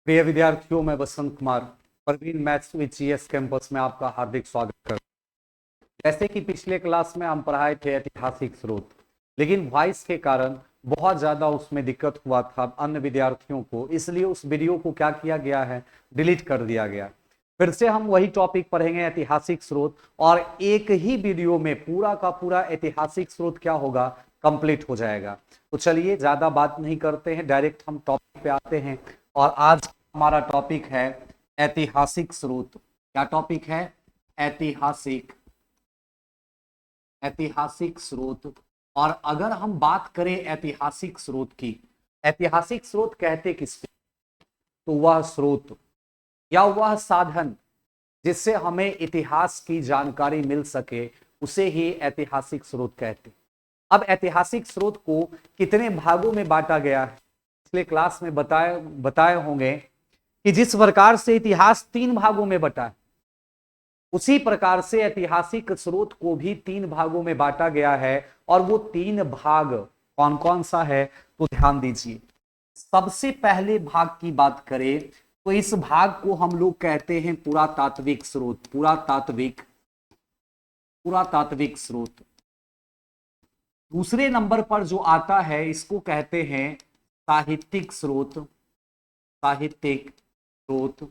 प्रिय विद्यार्थियों, मैं Vasant Kumar Praveen maths with GS campus में आपका हार्दिक स्वागत करता हूं। जैसे कि पिछले क्लास में हम पढ़ाए थे ऐतिहासिक स्रोत, लेकिन वॉइस के कारण बहुत ज्यादा उसमें दिक्कत हुआ था अन्य विद्यार्थियों को, इसलिए उस वीडियो को क्या किया गया है, डिलीट कर दिया गया। फिर से हम वही टॉपिक पढ़ेंगे, ऐतिहासिक स्रोत, और एक ही वीडियो में पूरा का पूरा ऐतिहासिक स्रोत क्या होगा, कंप्लीट हो जाएगा। तो चलिए ज्यादा बात नहीं करते हैं, डायरेक्ट हम टॉपिक पे आते हैं। और आज हमारा टॉपिक है ऐतिहासिक स्रोत। क्या टॉपिक है? ऐतिहासिक ऐतिहासिक स्रोत। और अगर हम बात करें ऐतिहासिक स्रोत की, ऐतिहासिक स्रोत कहते किसको? तो वह स्रोत या वह साधन जिससे हमें इतिहास की जानकारी मिल सके, उसे ही ऐतिहासिक स्रोत कहते हैं। अब ऐतिहासिक स्रोत को कितने भागों में बांटा गया है, पिछले क्लास में बताए बताए होंगे कि जिस प्रकार से इतिहास 3 भागों में बटा है, उसी प्रकार से ऐतिहासिक स्रोत को भी 3 भागों में बांटा गया है। और वो 3 भाग कौन कौन सा है, तो ध्यान दीजिए। सबसे पहले भाग की बात करें तो इस भाग को हम लोग कहते हैं पुरातात्विक स्रोत। पुरातात्विक स्रोत। दूसरे नंबर पर जो आता है इसको कहते हैं साहित्यिक स्रोत। साहित्यिक स्रोत।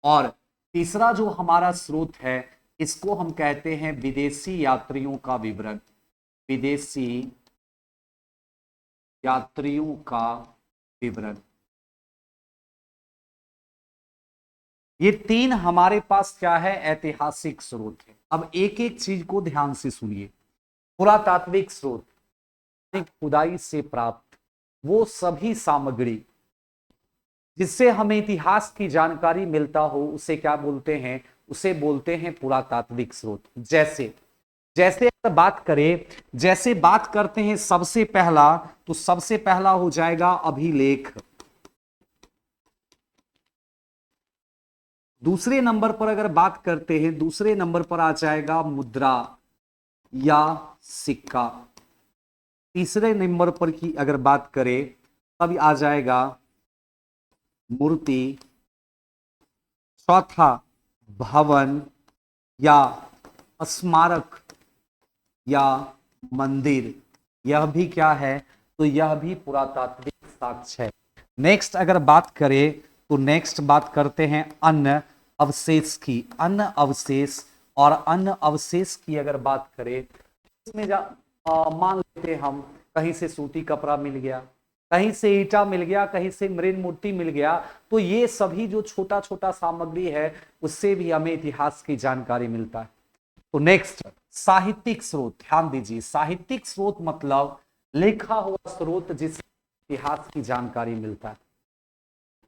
और तीसरा जो हमारा स्रोत है, इसको हम कहते हैं विदेशी यात्रियों का विवरण। विदेशी यात्रियों का विवरण। ये 3 हमारे पास क्या है, ऐतिहासिक स्रोत है। अब एक एक चीज को ध्यान से सुनिए। पुरातात्विक स्रोत, खुदाई से प्राप्त वो सभी सामग्री जिससे हमें इतिहास की जानकारी मिलता हो, उसे क्या बोलते हैं, उसे बोलते हैं पुरातात्विक स्रोत। जैसे जैसे अगर बात करें, जैसे बात करते हैं सबसे पहला, तो सबसे पहला हो जाएगा अभिलेख। दूसरे नंबर पर अगर बात करते हैं, दूसरे नंबर पर आ जाएगा मुद्रा या सिक्का। तीसरे नंबर पर की अगर बात करें, तब आ जाएगा मूर्ति। चौथा भवन या स्मारक या मंदिर। यह भी क्या है, तो यह भी पुरातात्विक साक्ष्य है। नेक्स्ट अगर बात करें, तो नेक्स्ट बात करते हैं अन्य अवशेष की। अन्य अवशेष। और अन्य अवशेष की अगर बात करें, इसमें मान लेते हम कहीं से सूती कपड़ा मिल गया, कहीं से ईटा मिल गया, कहीं से मृण मूर्ति मिल गया। तो ये सभी जो छोटा छोटा सामग्री है, उससे भी हमें इतिहास की जानकारी मिलता है। तो नेक्स्ट साहित्यिक स्रोत। ध्यान दीजिए, साहित्यिक स्रोत मतलब लिखा हुआ स्रोत जिससे इतिहास की जानकारी मिलता है।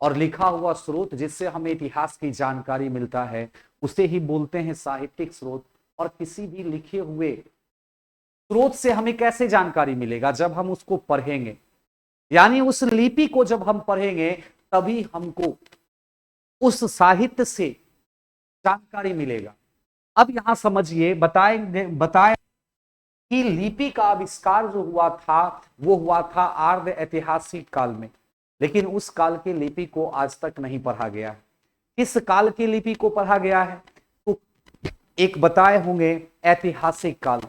और लिखा हुआ स्रोत जिससे हमें इतिहास की जानकारी मिलता है, उसे ही बोलते हैं साहित्यिक स्रोत। और किसी भी लिखे हुए स्रोत से हमें कैसे जानकारी मिलेगा, जब हम उसको पढ़ेंगे, यानी उस लिपि को जब हम पढ़ेंगे, तभी हमको उस साहित्य से जानकारी मिलेगा। अब यहां समझिए, बताएं कि लिपि का आविष्कार जो हुआ था, वो हुआ था आर्य ऐतिहासिक काल में। लेकिन उस काल की लिपि को आज तक नहीं पढ़ा गया है। किस काल की लिपि को पढ़ा गया है, तो एक बताए होंगे ऐतिहासिक काल।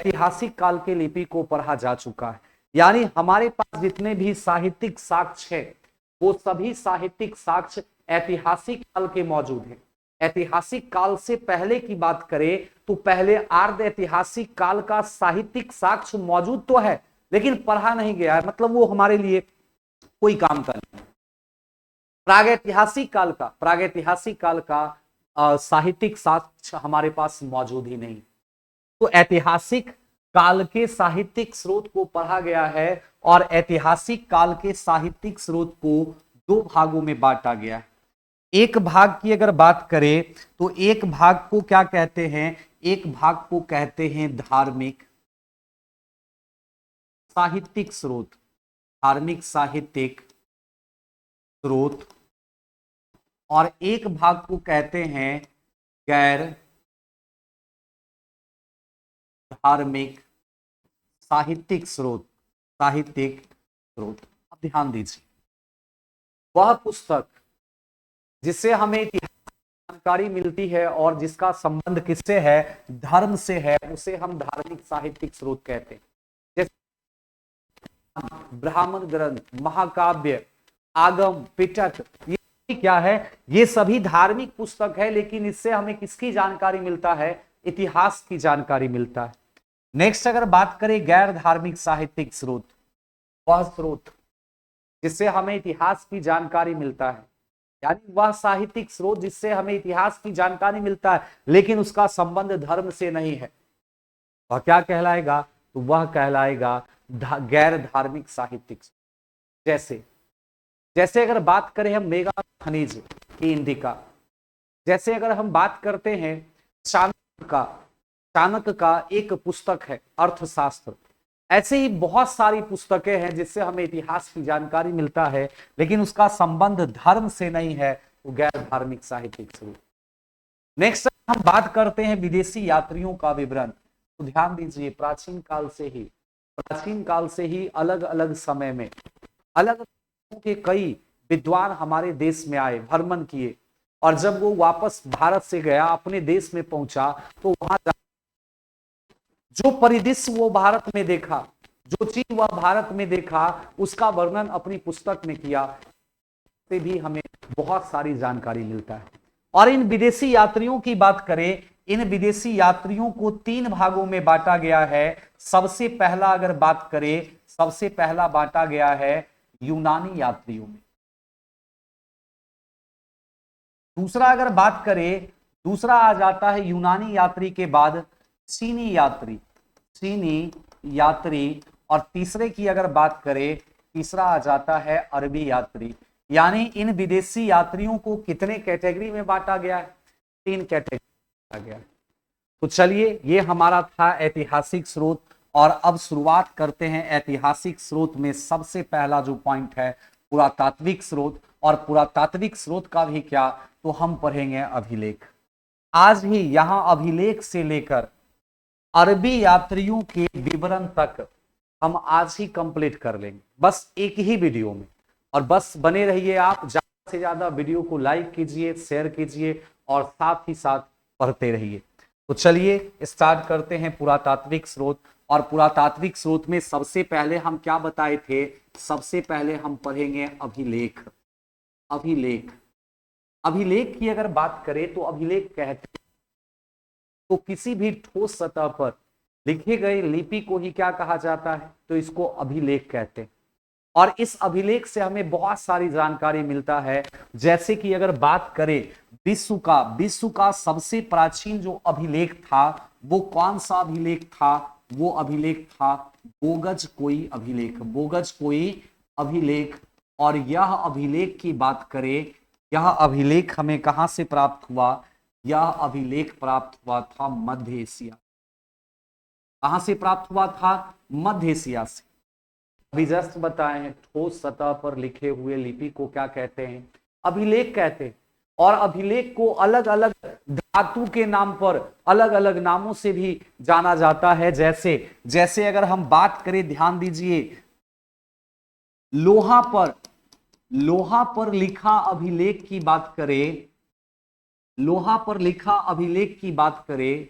ऐतिहासिक काल के लिपि को पढ़ा जा चुका है। यानी हमारे पास जितने भी साहित्यिक साक्ष्य है, वो सभी साहित्यिक साक्ष्य ऐतिहासिक काल के मौजूद हैं। ऐतिहासिक काल से पहले की बात करें, तो पहले आर्य ऐतिहासिक काल का साहित्यिक साक्ष्य मौजूद तो है, लेकिन पढ़ा नहीं गया है, मतलब वो हमारे लिए कोई काम का नहीं। प्रागैतिहासिक काल का साहित्यिक साक्ष्य हमारे पास मौजूद ही नहीं। तो ऐतिहासिक काल के साहित्यिक स्रोत को पढ़ा गया है। और ऐतिहासिक काल के साहित्यिक स्रोत को 2 भागों में बांटा गया है। एक भाग की अगर बात करें, तो एक भाग को क्या कहते हैं, एक भाग को कहते हैं धार्मिक साहित्यिक स्रोत। धार्मिक साहित्यिक स्रोत। और एक भाग को कहते हैं गैर धार्मिक साहित्यिक स्रोत। साहित्यिक स्रोत। अब ध्यान दीजिए, वह पुस्तक जिससे हमें इतिहास जानकारी मिलती है और जिसका संबंध किससे है, धर्म से है, उसे हम धार्मिक साहित्यिक स्रोत कहते हैं। जैसे ब्राह्मण ग्रंथ, महाकाव्य, आगम, पिटक, ये क्या है, ये सभी धार्मिक पुस्तक है, लेकिन इससे हमें किसकी जानकारी मिलता है, इतिहास की जानकारी मिलता है। नेक्स्ट अगर बात करें गैर धार्मिक साहित्यिक स्रोत, वह स्रोत जिससे हमें इतिहास की जानकारी मिलता है, यानी वह साहित्यिक स्रोत जिससे हमें इतिहास की जानकारी मिलता है लेकिन उसका संबंध धर्म से नहीं है, वह क्या कहलाएगा, तो वह कहलाएगा गैर धार्मिक साहित्यिक। जैसे जैसे अगर बात करें हम मेगा खनिज की इंडिका, जैसे अगर हम बात करते हैं चाणक्य का एक पुस्तक है अर्थशास्त्र, ऐसे ही बहुत सारी पुस्तकें हैं जिससे हमें इतिहास की जानकारी मिलता है लेकिन उसका संबंध धर्म से नहीं है, वो गैर धार्मिक साहित्यिक स्रोत। नेक्स्ट हम बात करते हैं विदेशी यात्रियों का विवरण, तो ध्यान दीजिए प्राचीन काल से ही अलग अलग समय में अलग के कई विद्वान हमारे देश में आए, भ्रमण किए, और जब वो वापस भारत से गया, अपने देश में पहुंचा, तो वहां जो परिदृश्य वो भारत में देखा, जो चीज वह भारत में देखा, उसका वर्णन अपनी पुस्तक में किया, से भी हमें बहुत सारी जानकारी मिलता है। और इन विदेशी यात्रियों की बात करें, इन विदेशी यात्रियों को 3 भागों में बांटा गया है। सबसे पहला अगर बात करें, सबसे पहला बांटा गया है यूनानी यात्रियों में। दूसरा अगर बात करें, दूसरा आ जाता है यूनानी यात्री के बाद चीनी यात्री, और तीसरे की अगर बात करें, तीसरा आ जाता है अरबी यात्री। यानी इन विदेशी यात्रियों को कितने कैटेगरी में बांटा गया है, 3 कैटेगरी में बांटा गया है। तो चलिए, ये हमारा था ऐतिहासिक स्रोत, और अब शुरुआत करते हैं ऐतिहासिक स्रोत में। सबसे पहला जो पॉइंट है पुरातात्विक स्रोत, और पुरातात्विक स्रोत का भी क्या, तो हम पढ़ेंगे अभिलेख। आज ही यहां अभिलेख से लेकर अरबी यात्रियों के विवरण तक हम आज ही कंप्लीट कर लेंगे, बस एक ही वीडियो में। और बस बने रहिए आप, ज्यादा से ज्यादा वीडियो को लाइक कीजिए, शेयर कीजिए, और साथ ही साथ पढ़ते रहिए। तो चलिए स्टार्ट करते हैं पुरातात्विक स्रोत। और पुरातात्विक स्रोत में सबसे पहले हम क्या बताए थे, सबसे पहले हम पढ़ेंगे अभिलेख। अभिलेख की अगर बात करें तो अभिलेख कहते हैं तो किसी भी ठोस सतह पर लिखे गए लिपि को ही क्या कहा जाता है, तो इसको अभिलेख कहते हैं। और इस अभिलेख से हमें बहुत सारी जानकारी मिलता है। जैसे कि अगर बात करें विश्व का सबसे प्राचीन जो अभिलेख था, वो कौन सा अभिलेख था, वो अभिलेख था बोगज कोई अभिलेख। और यह अभिलेख की बात करें, यह अभिलेख हमें कहां से प्राप्त हुआ, यह अभिलेख प्राप्त हुआ था मध्य एशिया। कहां से प्राप्त हुआ था, मध्य एशिया से। अभी जस्ट बताए हैं, ठोस सतह पर लिखे हुए लिपि को क्या कहते हैं, अभिलेख कहते हैं। और अभिलेख को अलग अलग धातु के नाम पर, अलग अलग नामों से भी जाना जाता है। जैसे अगर हम बात करें, ध्यान दीजिए, लोहा पर लिखा अभिलेख की बात करें, लोहा पर लिखा अभिलेख की बात करें,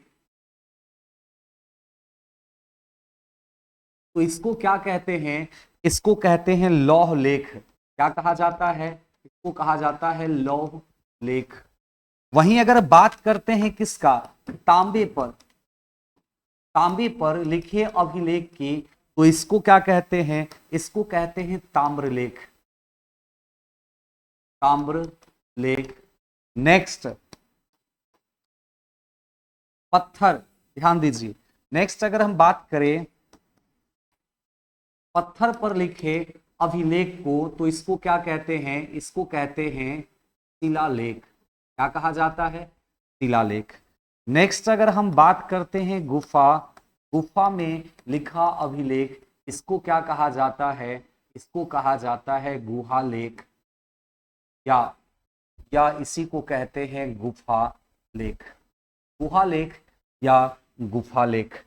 तो इसको क्या कहते हैं, इसको कहते हैं लौह लेख। क्या कहा जाता है, इसको कहा जाता है लौह लेख। वहीं अगर बात करते हैं किसका, तांबे पर लिखे अभिलेख की, तो इसको क्या कहते हैं, इसको कहते हैं ताम्रलेख। नेक्स्ट पत्थर, ध्यान दीजिए, नेक्स्ट अगर हम बात करें पत्थर पर लिखे अभिलेख को, तो इसको क्या कहते हैं, इसको कहते हैं शिलालेख। क्या कहा जाता है, शिलालेख। नेक्स्ट अगर हम बात करते हैं गुफा में लिखा अभिलेख, इसको क्या कहा जाता है, इसको कहा जाता है गुहा लेख, या इसी को कहते हैं गुफा लेख या गुफा लेख।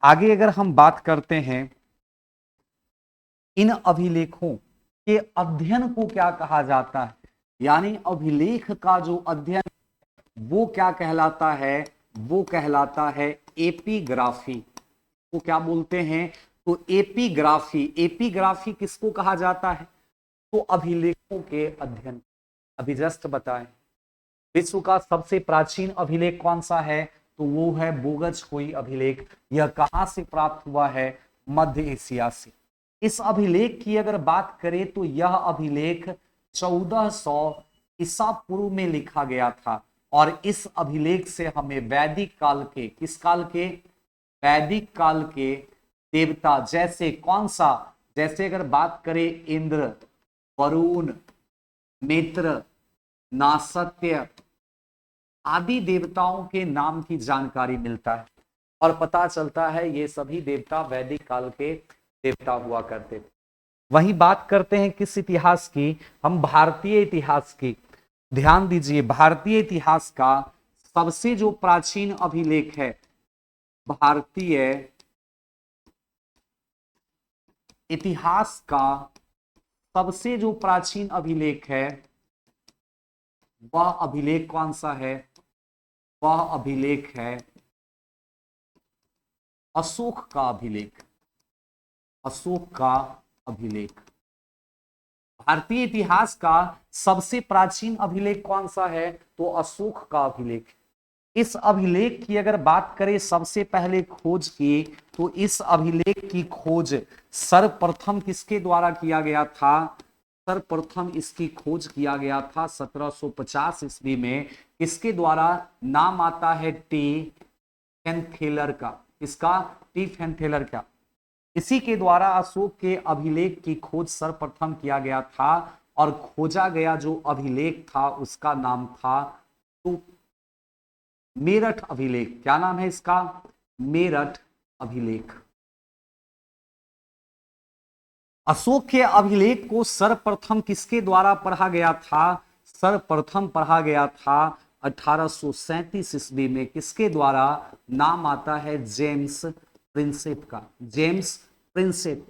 आगे अगर हम बात करते हैं इन अभिलेखों के अध्ययन को क्या कहा जाता है, यानी अभिलेख का जो अध्ययन वो क्या कहलाता है, वो कहलाता है एपिग्राफी। वो क्या बोलते हैं, तो एपिग्राफी। एपिग्राफी किसको कहा जाता है, तो अभिलेखों के अध्ययन। अभी जस्ट बताएं, विश्व का सबसे प्राचीन अभिलेख कौन सा है, तो वो है बोगजखोई अभिलेख। यह कहां से प्राप्त हुआ है, मध्य एशिया से। इस अभिलेख की अगर बात करें तो यह अभिलेख 1400 ईसा पूर्व में लिखा गया था, और इस अभिलेख से हमें वैदिक काल के, किस काल के, वैदिक काल के देवता, जैसे कौन सा, जैसे अगर बात करें इंद्र, वरुण, मित्र, नासत्य आदि देवताओं के नाम की जानकारी मिलता है, और पता चलता है ये सभी देवता वैदिक काल के देवता हुआ करते थे। वहीं बात करते हैं किस इतिहास की, हम भारतीय इतिहास की। ध्यान दीजिए, भारतीय इतिहास का सबसे जो प्राचीन अभिलेख है, भारतीय इतिहास का सबसे जो प्राचीन अभिलेख है, वह अभिलेख कौन सा है, वह अभिलेख है अशोक का अभिलेख। अशोक का अभिलेख। भारतीय इतिहास का सबसे प्राचीन अभिलेख कौन सा है, तो अशोक का अभिलेख। इस अभिलेख की अगर बात करें सबसे पहले खोज की, तो इस अभिलेख की खोज सर्वप्रथम किसके द्वारा किया गया था, सर्वप्रथम इसकी खोज किया गया था 1750 ईस्वी में। इसके द्वारा नाम आता है टी फैनथेलर का। इसका टी फैनथेलर का, इसी के द्वारा अशोक के अभिलेख की खोज सर्वप्रथम किया गया था, और खोजा गया जो अभिलेख था उसका नाम था तो मेरठ अभिलेख। क्या नाम है इसका, मेरठ अभिलेख। अशोक के अभिलेख को सर्वप्रथम किसके द्वारा पढ़ा गया था, सर्वप्रथम पढ़ा गया था 1837 ईस्वी में। किसके द्वारा, नाम आता है जेम्स प्रिंसेप का। जेम्स प्रिंसेप,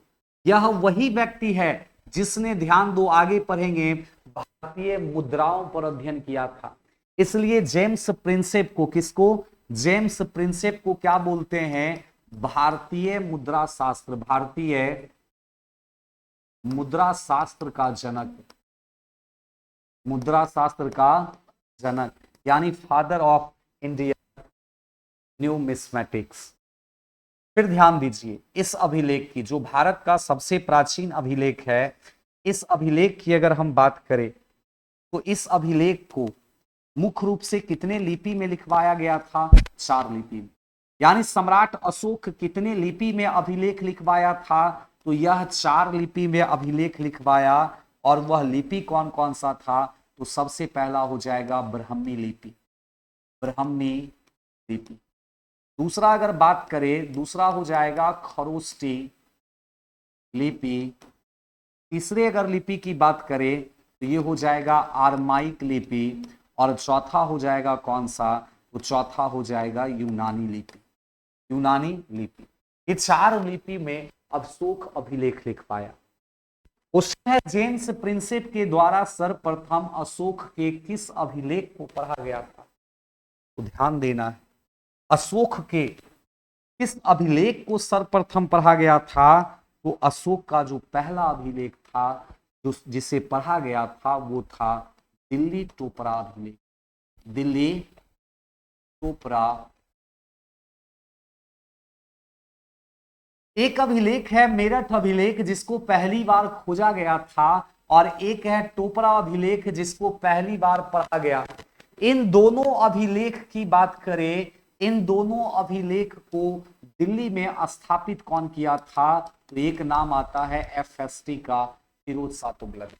यह वही व्यक्ति है जिसने, ध्यान दो आगे पढ़ेंगे, भारतीय मुद्राओं पर अध्ययन किया था। इसलिए जेम्स प्रिंसेप को, किसको, जेम्स प्रिंसेप को क्या बोलते हैं, भारतीय मुद्रा शास्त्र, भारतीय मुद्रा शास्त्र का जनक, मुद्रा शास्त्र का जनक, यानी फादर ऑफ इंडियन न्यूमिस्मेटिक्स। फिर ध्यान दीजिए, इस अभिलेख की, जो भारत का सबसे प्राचीन अभिलेख है, इस अभिलेख की अगर हम बात करें तो इस अभिलेख को मुख्य रूप से कितने लिपि में लिखवाया गया था, 4 लिपि में। यानी सम्राट अशोक कितने लिपि में अभिलेख लिखवाया था, तो यह 4 लिपि में अभिलेख लिखवाया। और वह लिपि कौन कौन सा था, तो सबसे पहला हो जाएगा ब्राह्मी लिपि, ब्राह्मी लिपि। दूसरा अगर बात करें, दूसरा हो जाएगा खरोष्टी लिपि। तीसरे अगर लिपि की बात करें तो ये हो जाएगा आरमाइक लिपि। और चौथा हो जाएगा कौन सा, तो चौथा हो जाएगा यूनानी लिपि, यूनानी लिपि। ये 4 लिपि में अशोक अभिलेख लिख पाया। क्वेश्चन है, जेम्स प्रिंसेप के द्वारा सर्वप्रथम अशोक के किस अभिलेख को पढ़ा गया था, तो ध्यान देना है, अशोक के किस अभिलेख को सर्वप्रथम पढ़ा गया था, तो अशोक का जो पहला अभिलेख था जो जिसे पढ़ा गया था वो था दिल्ली टोपरा अभिलेख, दिल्ली टोपरा। एक अभिलेख है मेरठ अभिलेख जिसको पहली बार खोजा गया था, और एक है टोपरा अभिलेख जिसको पहली बार पढ़ा गया। इन दोनों अभिलेख की बात करें, इन दोनों अभिलेख को दिल्ली में स्थापित कौन किया था, तो एक नाम आता है FST का, फिरोज शाह तुगलक।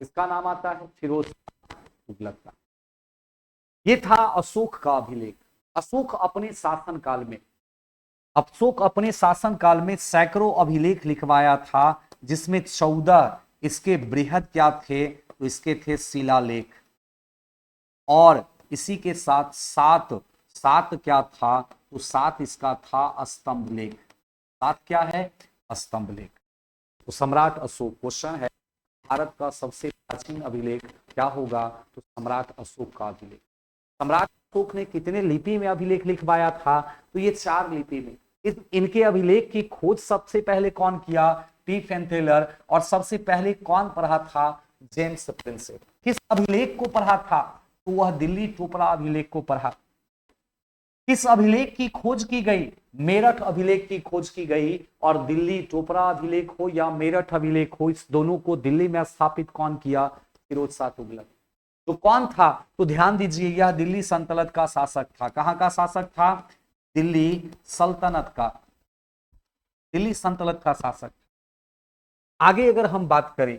इसका नाम आता है फिरोज शाह तुगलक का। ये था अशोक का अभिलेख। अशोक अपने शासन काल में, अशोक अपने शासन काल में सैकड़ों अभिलेख लिखवाया था, जिसमें 14 इसके बृहद क्या थे, तो इसके थे शिलालेख। और इसी के साथ 7 क्या था, तो 7 इसका था स्तंभ लेख। 7 क्या है, स्तंभ लेख। तो सम्राट अशोक, क्वेश्चन है भारत का सबसे प्राचीन अभिलेख क्या होगा? तो सम्राट अशोक का अभिलेख। सम्राट अशोक ने कितने लिपि में अभिलेख लिखवाया था? तो ये 4 लिपि में। इनके अभिलेख की खोज सबसे पहले कौन किया? टी फेंथेलर। और सबसे पहले कौन पढ़ा था? James Prinsep. किस अभिलेख को पढ़ा था? तो वह दिल्ली टोपरा अभिलेख को पढ़ा। किस अभिलेख की खोज की गई? मेरठ अभिलेख की खोज की गई। और दिल्ली टोपरा अभिलेख हो या मेरठ अभिलेख हो, इस दोनों को दिल्ली में स्थापित कौन किया? फिरोज शाह तुगलक। तो कौन था? तो ध्यान दीजिए, यह दिल्ली सल्तनत का शासक था। कहां का शासक था? दिल्ली सल्तनत का, दिल्ली सल्तनत का शासक। आगे अगर हम बात करें,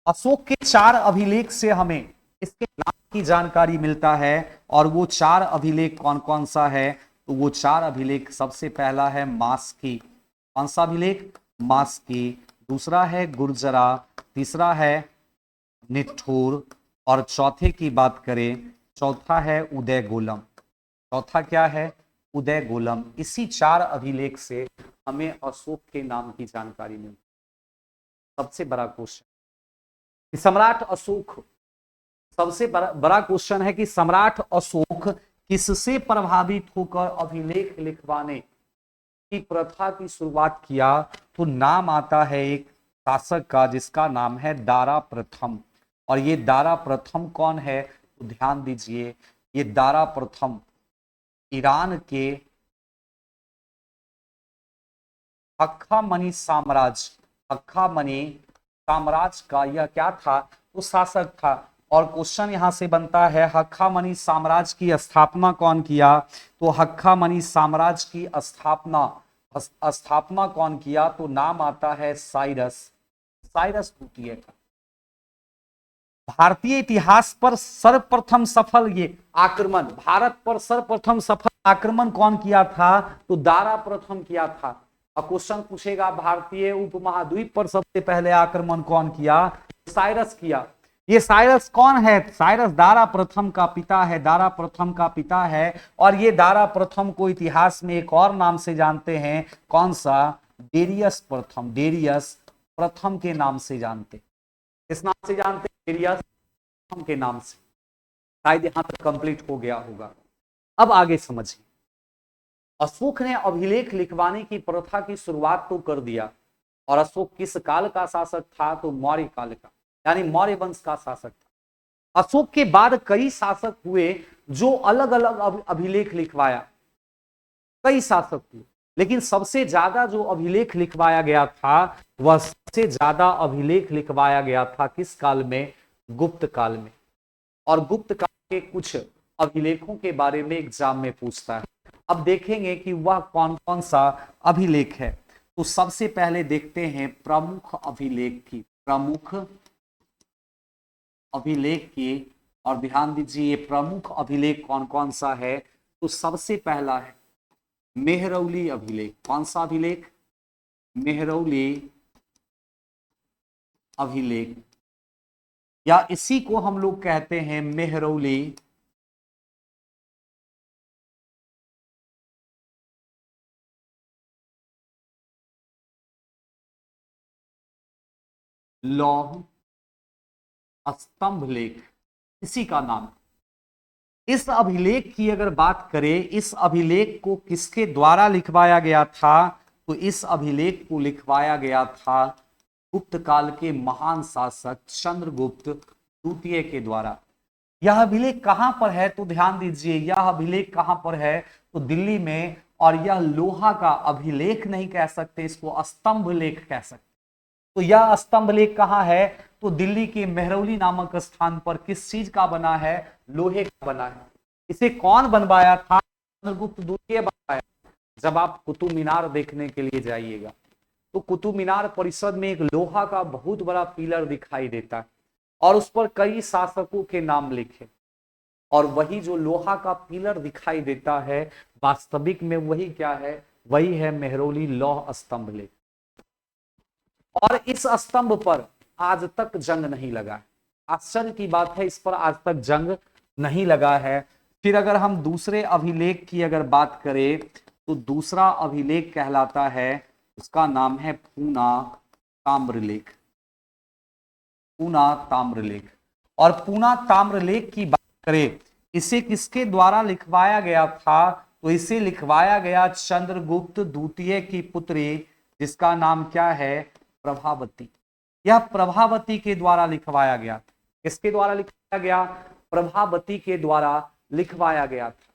अशोक के 4 अभिलेख से हमें इसके नाम की जानकारी मिलता है। और वो 4 अभिलेख कौन कौन सा है? तो वो 4 अभिलेख, सबसे पहला है मास्की। कौन सा अभिलेख? मास्की। दूसरा है गुर्जरा, तीसरा है निठुर, और चौथे की बात करें, चौथा है उदय गोलम। चौथा क्या है? उदय गोलम। इसी 4 अभिलेख से हमें अशोक के नाम की जानकारी मिलती है। सबसे बड़ा क्वेश्चन, सम्राट अशोक, सबसे बड़ा क्वेश्चन है कि सम्राट अशोक किससे प्रभावित होकर अभिलेख लिखवाने की प्रथा की शुरुआत किया? तो नाम आता है एक शासक का जिसका नाम है दारा प्रथम। और ये दारा प्रथम कौन है? तो ध्यान दीजिए, ये दारा प्रथम ईरान के हक्कामनी साम्राज्य, हक्कामनी साम्राज्य का यह क्या था? तो शासक था। और क्वेश्चन यहां से बनता है, हक्कामनी साम्राज्य की स्थापना कौन किया? तो हक्कामनी साम्राज्य की स्थापना कौन किया? तो नाम आता है साइरस, साइरस द्वितीय का। भारतीय इतिहास पर सर्वप्रथम सफल ये आक्रमण, भारत पर सर्वप्रथम सफल आक्रमण कौन किया था? तो दारा प्रथम किया था। और क्वेश्चन पूछेगा, भारतीय उपमहाद्वीप पर सबसे पहले आक्रमण कौन किया? साइरस किया। ये साइरस कौन है? साइरस दारा प्रथम का पिता है, दारा प्रथम का पिता है। और ये दारा प्रथम को इतिहास में एक और नाम से जानते हैं। कौन सा? डेरियस प्रथम, डेरियस प्रथम के नाम से जानते। किस नाम से जानते? डेरियस प्रथम के नाम से। शायद यहां तक कंप्लीट हो गया होगा। अब आगे समझिए, अशोक ने अभिलेख लिखवाने की प्रथा की शुरुआत तो कर दिया। और अशोक किस काल का शासक था? तो मौर्य काल का, यानी मौर्य वंश का शासक था। अशोक के बाद कई शासक हुए जो अलग अलग अभिलेख लिखवाया, कई शासक हुए, लेकिन सबसे ज्यादा जो अभिलेख लिखवाया गया था, वह सबसे ज्यादा अभिलेख लिखवाया गया था किस काल में? गुप्त काल में। और गुप्त काल के कुछ अभिलेखों के बारे में एग्जाम में पूछता है। अब देखेंगे कि वह कौन कौन सा अभिलेख है। तो सबसे पहले देखते हैं प्रमुख अभिलेख की, प्रमुख अभिलेख की। और ध्यान दीजिए, प्रमुख अभिलेख कौन कौन सा है? तो सबसे पहला है मेहरौली अभिलेख। कौन सा अभिलेख? मेहरौली अभिलेख, या इसी को हम लोग कहते हैं मेहरौली लौह स्तंभ लेख, इसी का नाम। इस अभिलेख की अगर बात करें, इस अभिलेख को किसके द्वारा लिखवाया गया था? तो इस अभिलेख को लिखवाया गया था गुप्त काल के महान शासक चंद्रगुप्त द्वितीय के द्वारा। यह अभिलेख कहां पर है? तो ध्यान दीजिए, यह अभिलेख कहां पर है? तो दिल्ली में। और यह लोहा का अभिलेख नहीं कह सकते, इसको स्तंभ लेख कह सकते। तो यह स्तंभ लेख कहां है? तो दिल्ली के मेहरौली नामक स्थान पर। किस चीज का बना है? लोहे का बना है। इसे कौन बनवाया था? चंद्रगुप्त द्वितीय बनवाया। जब आप कुतुब मीनार देखने के लिए जाइएगा, तो कुतुब मीनार परिसर में एक लोहा का बहुत बड़ा पिलर दिखाई देता है, और उस पर कई शासकों के नाम लिखे। और वही जो लोहा का पिलर दिखाई देता है, वास्तविक में वही क्या है? वही है मेहरौली लौह स्तंभ लेख। और इस स्तंभ पर आज तक जंग नहीं लगा है। आश्चर्य की बात है, इस पर आज तक जंग नहीं लगा है। फिर अगर हम दूसरे अभिलेख की अगर बात करें, तो दूसरा अभिलेख कहलाता है, उसका नाम है पूना ताम्रलेख। पूना ताम्रलेख। और पूना ताम्रलेख की बात करें, इसे किसके द्वारा लिखवाया गया था? तो इसे लिखवाया गया चंद्रगुप्त द्वितीय की पुत्री, जिसका नाम क्या है? प्रभावती। यह प्रभावती के द्वारा लिखवाया गया। किसके द्वारा लिखवाया गया? प्रभावती के द्वारा लिखवाया गया था।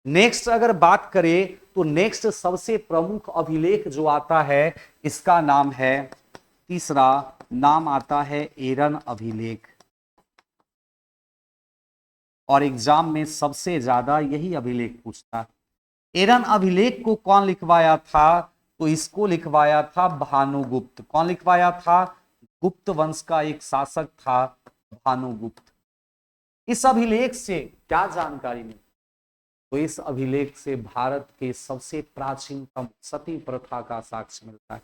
नेक्स्ट अगर बात करें तो नेक्स्ट सबसे प्रमुख अभिलेख जो आता है, इसका नाम है, तीसरा नाम आता है एरन अभिलेख। और एग्जाम में सबसे ज्यादा यही अभिलेख पूछता है। एरन अभिलेख को कौन लिखवाया था? तो इसको लिखवाया था भानुगुप्त। कौन लिखवाया था? गुप्त वंश का एक शासक था भानुगुप्त। इस अभिलेख से क्या जानकारी मिली? तो इस अभिलेख से भारत के सबसे प्राचीनतम सती प्रथा का साक्ष्य मिलता है।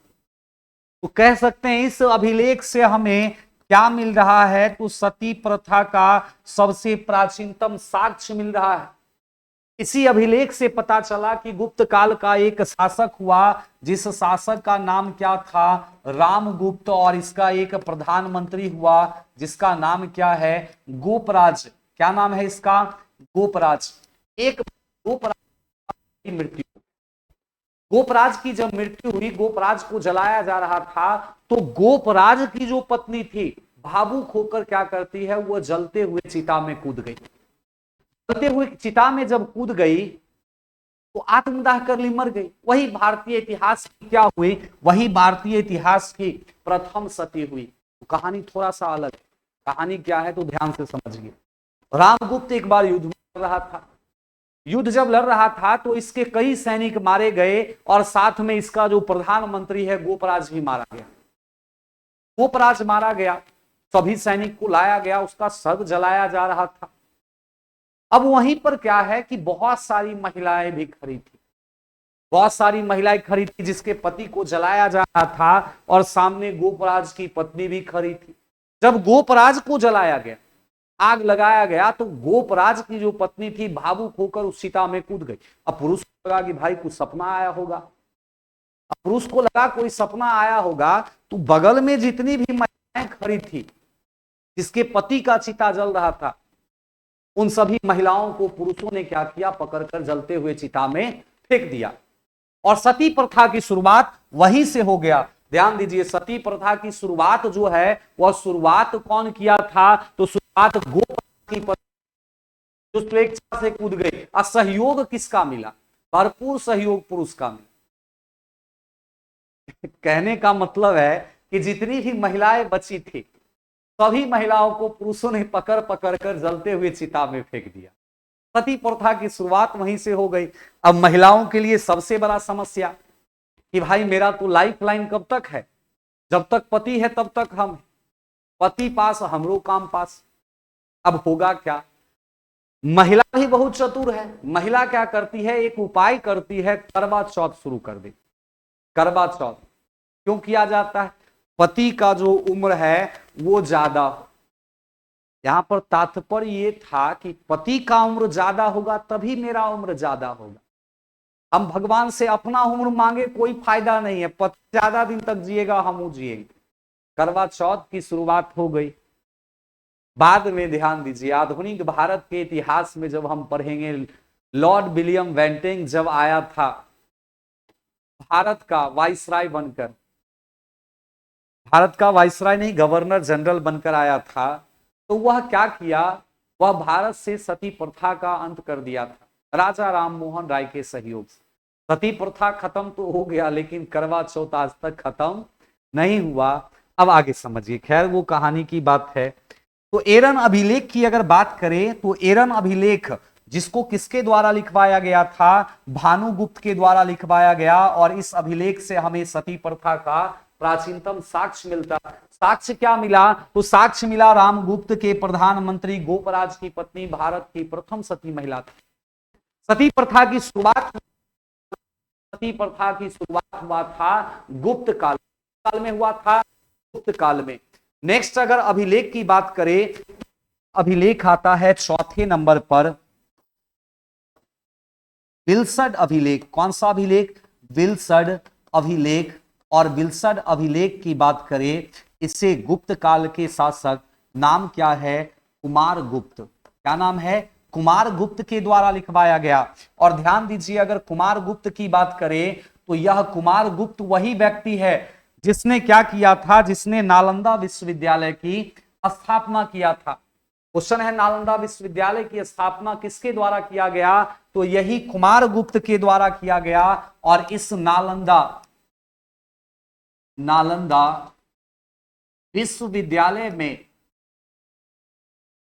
तो कह सकते हैं इस अभिलेख से हमें क्या मिल रहा है? तो सती प्रथा का सबसे प्राचीनतम साक्ष्य मिल रहा है। इसी अभिलेख से पता चला कि गुप्त काल का एक शासक हुआ, जिस शासक का नाम क्या था? रामगुप्त। और इसका एक प्रधानमंत्री हुआ, जिसका नाम क्या है? गोपराज। क्या नाम है इसका? गोपराज। एक गोपराज की मृत्यु, गोपराज की जब मृत्यु हुई, गोपराज को जलाया जा रहा था, तो गोपराज की जो पत्नी थी, भावुक होकर क्या करती है? वो जलते हुए चिता में कूद गई। जलते हुए चिता में जब कूद गई तो आत्मदाह कर ली, मर गई। वही भारतीय इतिहास की क्या हुई? वही भारतीय इतिहास की प्रथम सती हुई। तो कहानी थोड़ा सा अलग है। कहानी क्या है तो ध्यान से समझिए। रामगुप्त एक बार युद्ध में लड़ रहा था। युद्ध जब लड़ रहा था तो इसके कई सैनिक मारे गए, और साथ में इसका जो प्रधानमंत्री है गोपराज भी मारा गया। गोपराज मारा गया, सभी सैनिक को लाया गया, उसका शव जलाया जा रहा था। अब वहीं पर क्या है कि बहुत सारी महिलाएं भी खड़ी थी। बहुत सारी महिलाएं खड़ी थी, जिसके पति को जलाया जा रहा था, और सामने गोपराज की पत्नी भी खड़ी थी। जब गोपराज को जलाया गया, आग लगाया गया, तो गोपराज की जो पत्नी थी भावुक होकर उस चिता में कूद गई। अब पुरुष को लगा कि भाई कुछ सपना आया होगा। अब पुरुष को लगा कोई सपना आया होगा, तो बगल में जितनी भी महिलाएं खड़ी थी, जिसके पति का चिता जल रहा था, उन सभी महिलाओं को पुरुषों ने क्या किया? पकड़कर जलते हुए चिता में फेंक दिया। और सती प्रथा की शुरुआत वहीं से हो गया। ध्यान दीजिए, सती प्रथा की शुरुआत जो है, वह शुरुआत कौन किया था? तो शुरुआत गोपराज की पत्नी, जो स्वेच्छा से कूद गई। असहयोग किसका मिला? भरपूर सहयोग पुरुष का मिला। कहने का मतलब है कि जितनी भी महिलाएं बची थी, सभी महिलाओं को पुरुषों ने पकड़ पकड़ कर जलते हुए चिता में फेंक दिया। सती प्रथा की शुरुआत वहीं से हो गई। अब महिलाओं के लिए सबसे बड़ा समस्या कि भाई मेरा तो लाइफ लाइन कब तक है? जब तक पति है तब तक हम, पति पास हमरो काम पास। अब होगा क्या? महिला भी बहुत चतुर है। महिला क्या करती है? एक उपाय करती है, करवा चौथ शुरू कर दे। करवा चौथ क्यों किया जाता है? पति का जो उम्र है वो ज्यादा। यहां पर तात्पर्य ये था कि पति का उम्र ज्यादा होगा तभी मेरा उम्र ज्यादा होगा। हम भगवान से अपना उम्र मांगे कोई फायदा नहीं है। पति ज्यादा दिन तक जिएगा, हम जिएंगे। करवा चौथ की शुरुआत हो गई। बाद में ध्यान दीजिए, आधुनिक भारत के इतिहास में जब हम पढ़ेंगे, लॉर्ड विलियम बेंटिंक जब आया था भारत का वाइसराय बनकर, भारत का वाइसराय नहीं, गवर्नर जनरल बनकर आया था, तो वह क्या किया? वह भारत से सती प्रथा का अंत कर दिया था राजा राम मोहन राय के सहयोग से। सती प्रथा खत्म तो हो गया, लेकिन करवा चौथ आज तक खत्म नहीं हुआ। अब आगे समझिए, खैर वो कहानी की बात है। तो एरन अभिलेख की अगर बात करें तो एरन अभिलेख जिसको किसके द्वारा लिखवाया गया था? भानुगुप्त के द्वारा लिखवाया गया। और इस अभिलेख से हमें सती प्रथा का प्राचीनतम साक्ष्य मिलता। साक्ष्य क्या मिला? तो साक्ष्य मिला रामगुप्त के प्रधानमंत्री गोपराज की पत्नी भारत की प्रथम सती महिला थी। सती प्रथा की शुरुआत, सती प्रथा की शुरुआत हुआ था गुप्त काल में हुआ था, गुप्त काल में। नेक्स्ट अगर अभिलेख की बात करें, अभिलेख आता है चौथे नंबर पर, विल्सड अभिलेख। कौन सा अभिलेख? विल्सड अभिलेख। और विल्सड अभिलेख की बात करें, इसे गुप्त काल के शासक नाम क्या है? कुमार गुप्त। क्या नाम है? कुमार गुप्त के द्वारा लिखवाया गया। और ध्यान दीजिए, अगर कुमार गुप्त की बात करें तो यह कुमार गुप्त वही व्यक्ति है जिसने क्या किया था? जिसने नालंदा विश्वविद्यालय की स्थापना किया था। क्वेश्चन है, नालंदा विश्वविद्यालय की स्थापना किसके द्वारा किया गया? तो यही कुमार गुप्त के द्वारा किया गया। और इस नालंदा विश्वविद्यालय में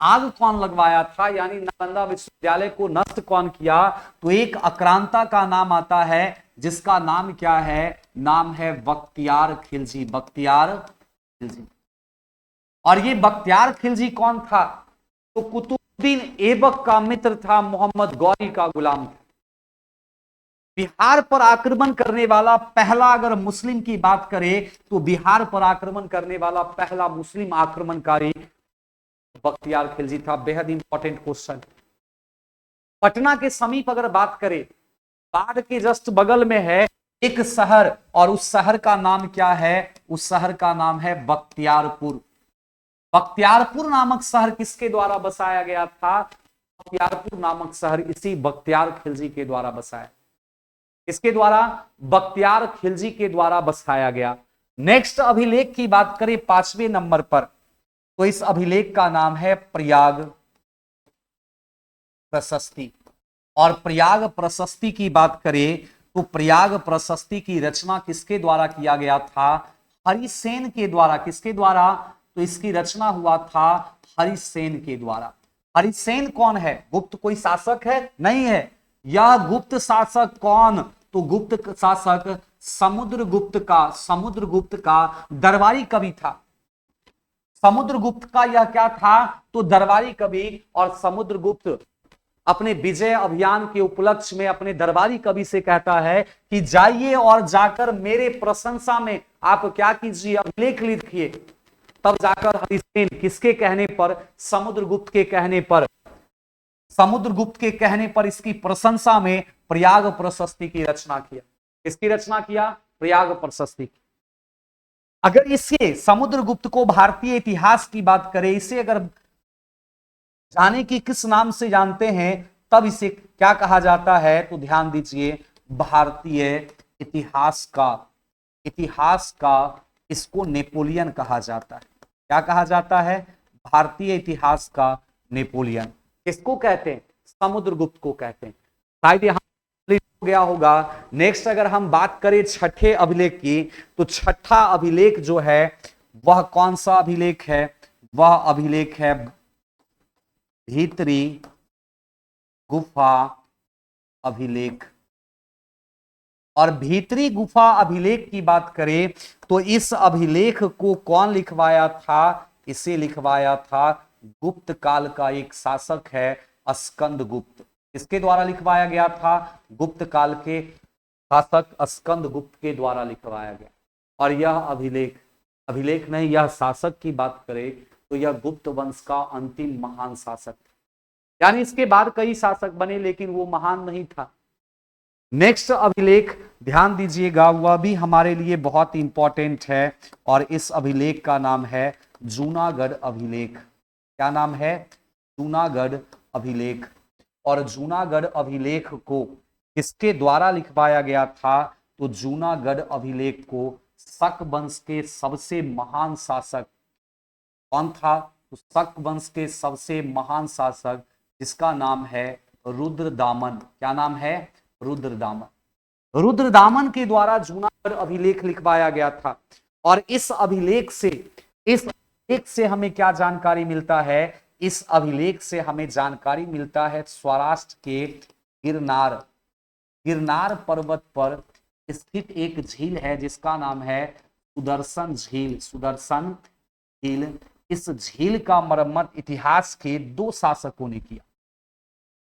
आग कौन लगवाया था, यानी नालंदा विश्वविद्यालय को नष्ट कौन किया? तो एक आक्रांता का नाम आता है जिसका नाम क्या है? नाम है बख्तियार खिलजी। बख्तियार खिलजी। और ये बख्तियार खिलजी कौन था? तो कुतुबुद्दीन ऐबक का मित्र था, मोहम्मद गौरी का गुलाम था। बिहार पर आक्रमण करने वाला पहला, अगर मुस्लिम की बात करें तो बिहार पर आक्रमण करने वाला पहला मुस्लिम आक्रमणकारी बख्तियार खिलजी था। बेहद इंपॉर्टेंट क्वेश्चन। पटना के समीप अगर बात करें, बाढ़ के जस्ट बगल में है एक शहर, और उस शहर का नाम क्या है? उस शहर का नाम है बख्तियारपुर। बख्तियारपुर नामक शहर किसके द्वारा बसाया गया था? बख्तियारपुर नामक शहर इसी बख्तियार खिलजी के द्वारा बसाया। इसके द्वारा? बख्तियार खिलजी के द्वारा बसाया गया। नेक्स्ट अभिलेख की बात करें 5वें नंबर पर, तो इस अभिलेख का नाम है प्रयाग प्रशस्ति। और प्रयाग प्रशस्ति की बात करें तो प्रयाग प्रशस्ति की रचना किसके द्वारा किया गया था? हरिसेन के द्वारा। किसके द्वारा? तो इसकी रचना हुआ था हरिसेन के द्वारा। हरिसेन कौन है? गुप्त कोई शासक है? नहीं है। यह गुप्त शासक कौन? तो गुप्त शासक समुद्रगुप्त का दरबारी कवि था। समुद्रगुप्त का यह क्या था? तो दरबारी कवि। और समुद्रगुप्त अपने विजय अभियान के उपलक्ष्य में अपने दरबारी कवि से कहता है कि जाइए और जाकर मेरे प्रशंसा में आप क्या कीजिए? अभिलेख लिखिए। तब जाकर हरिसेन किसके कहने पर? समुद्रगुप्त के कहने पर। समुद्रगुप्त के कहने पर इसकी प्रशंसा में प्रयाग प्रशस्ति की रचना किया। इसकी रचना किया? प्रयाग प्रशस्ति की। अगर इसे समुद्रगुप्त को भारतीय इतिहास की बात करें, इसे अगर जाने की किस नाम से जानते हैं, तब इसे क्या कहा जाता है? तो ध्यान दीजिए, भारतीय इतिहास का इसको नेपोलियन कहा जाता है। क्या कहा जाता है? भारतीय इतिहास का नेपोलियन। किसको कहते हैं? समुद्रगुप्त को कहते हैं। शायद यहां हो गया होगा। नेक्स्ट अगर हम बात करें छठे अभिलेख की, तो छठा अभिलेख जो है वह कौन सा अभिलेख है? वह अभिलेख है भीतरी गुफा अभिलेख। और भीतरी गुफा अभिलेख की बात करें तो इस अभिलेख को कौन लिखवाया था? इसे लिखवाया था गुप्त काल का एक शासक है, स्कंदगुप्त। इसके द्वारा लिखवाया गया था? गुप्त काल के शासक स्कंदगुप्त के द्वारा लिखवाया गया। और यह अभिलेख नहीं, यह शासक की बात करें तो यह गुप्त वंश का अंतिम महान शासक, यानी इसके बाद कई शासक बने लेकिन वो महान नहीं था। नेक्स्ट अभिलेख ध्यान दीजिएगा, वह भी हमारे लिए बहुत इंपॉर्टेंट है, और इस अभिलेख का नाम है जूनागढ़ अभिलेख। क्या नाम है? जूनागढ़ अभिलेख। और जूनागढ़ अभिलेख को किसके द्वारा लिखवाया गया था? तो जूनागढ़ अभिलेख को शक वंश के सबसे महान शासक कौन था? तो शक वंश के सबसे महान शासक जिसका नाम है रुद्रदामन। क्या नाम है? रुद्रदामन। रुद्रदामन के द्वारा जूनागढ़ अभिलेख लिखवाया गया था। और इस अभिलेख से हमें क्या जानकारी मिलता है? इस अभिलेख से हमें जानकारी मिलता है सौराष्ट्र के गिरनार पर्वत पर स्थित एक झील है जिसका नाम है सुदर्शन झील। इस झील का मरम्मत इतिहास के 2 शासकों ने किया।